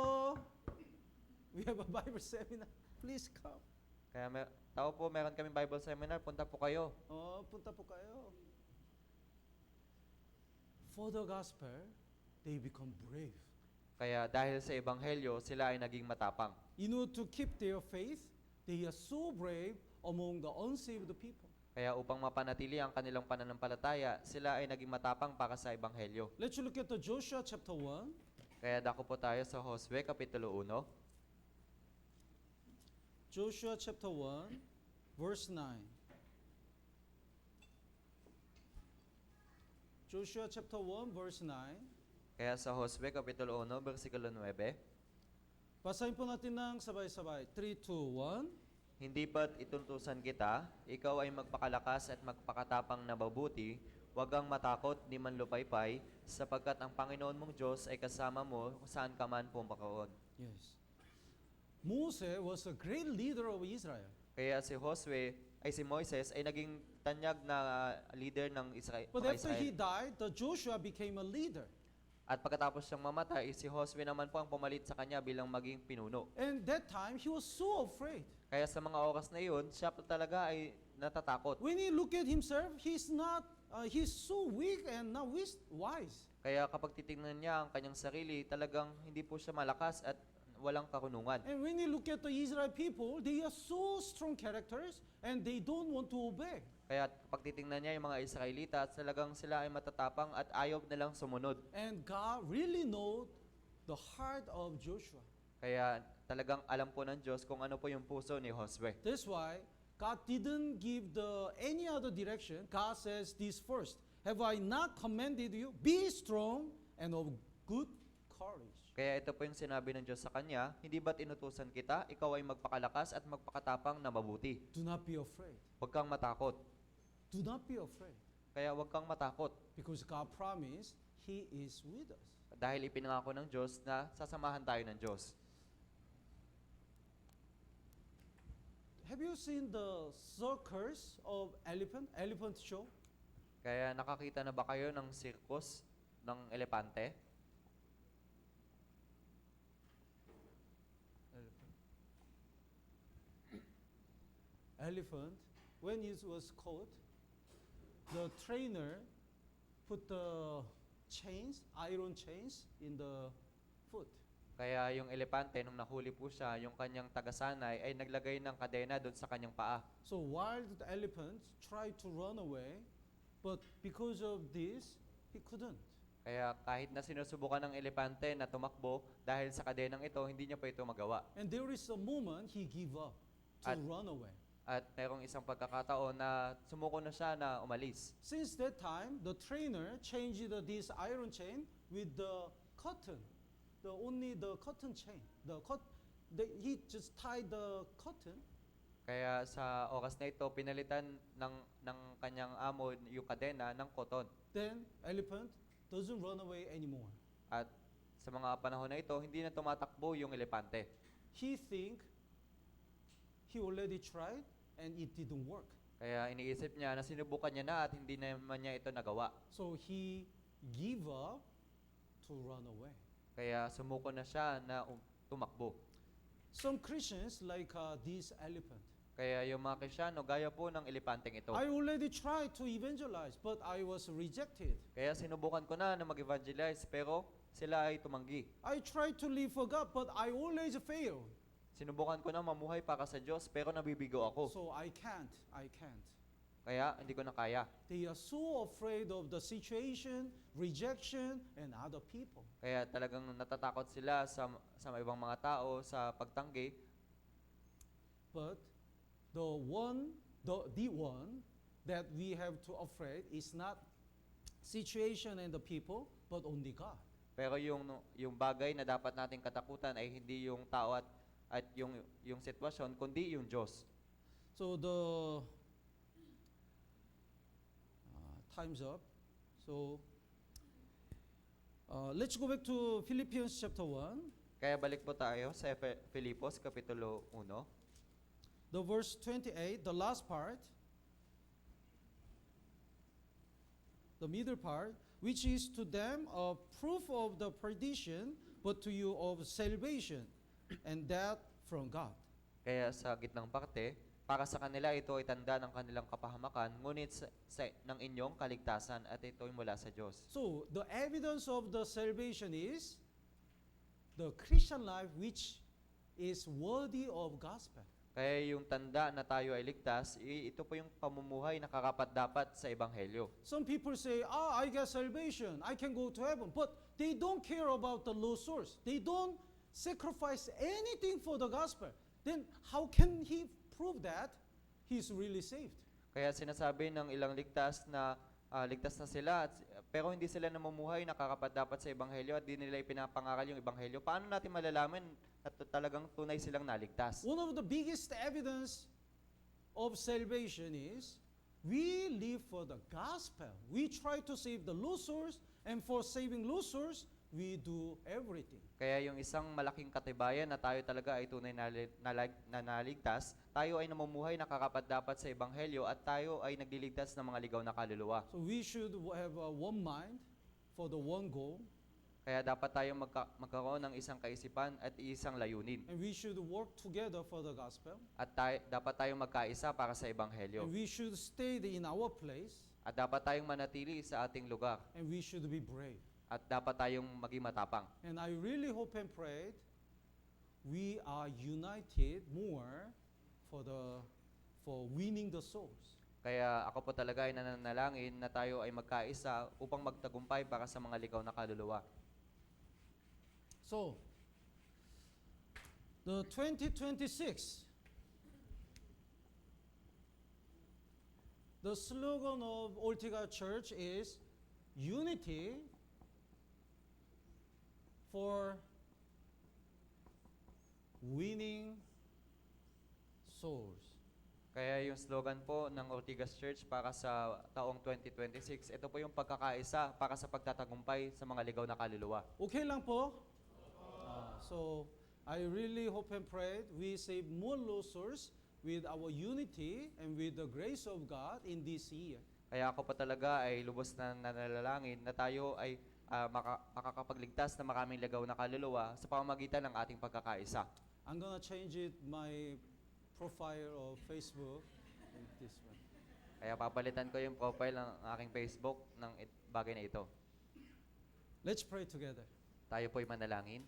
We have a Bible seminar. Please come. Kaya tao po, meron kaming Bible seminar, punta po kayo. Punta po kayo. For the gospel, they become brave. Kaya dahil sa ebanghelyo, sila ay naging matapang. To keep their faith, they are so brave among the unsaved people. Kaya upang mapanatili ang kanilang pananampalataya, sila ay naging matapang para sa ebanghelyo. Let's look at the Joshua chapter 1. Kaya dako po tayo sa Josue kapitulo 1. Joshua chapter 1, verse 9. Joshua chapter 1, verse 9. Kaya sa Josue kapitulo 1, versikulo 9, Basahin po natin ng sabay-sabay. 3, 2, 1. hindi ba't ituntusan kita, ikaw ay magpakalakas at magpakatapang na mabuti, huwag kang matakot ni manlupaypay, sapagkat ang Panginoon mong Diyos ay kasama mo kung saan ka man pumaroon. Yes. Moses was a great leader of Israel. Kaya si Moises ay naging tanyag na leader ng But mga after he Israel. died, the Joshua became a leader. At pagkatapos siyang mamatay, si Josue naman po ang pumalit sa kanya bilang maging pinuno. And that time, he was so afraid. Kaya sa mga oras na iyon, siya po talaga ay natatakot. When he look at himself, he's so weak and not wise. Kaya kapag titingnan niya ang kanyang sarili, talagang hindi po siya malakas at walang karunungan. And when you look at the Israel people, they are so strong characters and they don't want to obey. Kaya kapag titingnan niya yung mga Israelita, talagang sila ay matatapang at ayaw nilang sumunod. And God really know the heart of Joshua. Kaya talagang alam po ng Diyos kung ano po yung puso ni Josue. That's why God didn't give any other direction. God says this first. Have I not commanded you? Be strong and of good courage. Kaya ito po yung sinabi ng Diyos sa kanya, hindi ba't inutusan kita, ikaw ay magpakalakas at magpakatapang na mabuti. Do not be afraid. Huwag kang matakot. Do not be afraid. Kaya huwag kang matakot. Because God promised He is with us. Dahil ipinangako ng Diyos na sasamahan tayo ng Diyos. Have you seen the circus of elephant show? Kaya nakakita na ba kayo ng circus ng elepante? Elephant, when it was caught, the trainer put the iron chains in the foot. Kaya yung elepante, nung nahuli po siya, yung kanyang tagasanay ay naglagay ng kadena doon sa kanyang paa. So wild elephant tried to run away, but because of this, he couldn't. Kaya kahit na sinusubukan ng elepante na tumakbo, dahil sa kadenang ito, hindi niya pa ito magawa. And there is a moment he gave up to At- run away. At mayroong isang pagkakataon na sumuko na siya na umalis. Since that time, the trainer changed this iron chain with the cotton, only the cotton chain. He just tied the cotton. Kaya sa oras na ito, pinalitan ng kanyang amo yung kadena ng koton. Then elephant doesn't run away anymore. At sa mga panahon na ito, hindi na tumatakbo yung elepante. He think he already tried and it didn't work. Kaya iniisip niya na sinubukan niya na at hindi naman niya ito nagawa. So he gave up to run away. Kaya sumuko na siya na tumakbo. Some Christians like this elephant. Kaya yung mga Kristyano, gaya po ng elepanteng ito. I already tried to evangelize, but I was rejected. Kaya sinubukan ko na mag-evangelize, pero sila ay tumanggi. I tried to live for God, but I always fail. Sinubukan ko na mamuhay para sa Diyos, pero nabibigo ako. So I can't. Kaya hindi ko na kaya. They are so afraid of the situation, rejection, and other people. Kaya talagang natatakot sila sa ibang mga tao, sa pagtanggi. But the one that we have to afraid is not situation and the people, but only God. Pero yung bagay na dapat nating katakutan ay hindi yung tao at yung sitwasyon, kundi yung Diyos. So the time's up. So let's go back to Philippians chapter 1, Kaya balik po tayo sa Filipos, Kapitulo 1. the verse 28, the last part, the middle part, which is to them a proof of the perdition, but to you of salvation, and that from God. Kaya sa gitnang parte, para sa kanila ito ay tanda ng kanilang kapahamakan, ngunit ng inyong kaligtasan at ito ay mula sa Diyos. So the evidence of the salvation is the Christian life which is worthy of gospel. Kaya yung tanda na tayo ay ligtas, ito po yung pamumuhay na karapat-dapat sa Ebanghelyo. Some people say, I get salvation, I can go to heaven. But they don't care about the lost souls. They don't sacrifice anything for the gospel. Then how can he prove that he's really saved? Kaya sinasabi ng ilang ligtas na sila, pero hindi sila namumuhay na karapat-dapat sa Ebanghelyo at di nila ipinapangaral yung Ebanghelyo. Paano natin malalaman at talagang tunay silang naligtas? One of the biggest evidence of salvation is we live for the gospel. We try to save the losers, and for saving losers, we do everything. Kaya yung isang malaking katibayan na tayo talaga ay tunay na naligtas, tayo ay namumuhay na karapat-dapat sa Ebanghelyo at tayo ay nagliligtas ng mga ligaw na kaluluwa. So we should have one mind for the one goal, Kaya dapat tayong magkaroon ng isang kaisipan at isang layunin. and we should work together for the gospel, At dapat tayong magkaisa para sa Ebanghelyo. and we should stay in our place, At dapat tayong manatili sa ating lugar. and we should be brave. At dapat tayong maging matapang. And I really hope and pray we are united more for winning the souls. Kaya ako po talaga ay nananalangin na tayo ay magkaisa upang magtagumpay para sa mga ligaw na kaluluwa. So, the 2026, the slogan of Ortega Church is unity for winning souls. Kaya yung slogan po ng Ortigas Church para sa taong 2026, ito po yung pagkakaisa para sa pagtatagumpay sa mga ligaw na kaluluwa. Okay lang po? So, I really hope and pray we save more losers with our unity and with the grace of God in this year. Kaya ako pa talaga ay lubos na nananalangin na tayo ay makakapagligtas ng maraming ligaw na kaluluwa sa pamamagitan ng ating pagkakaisa. I'm gonna change it my profile of Facebook in this one. Kaya papalitan ko yung profile ng aking Facebook ng bagay na ito. Let's pray together. Tayo po'y manalangin.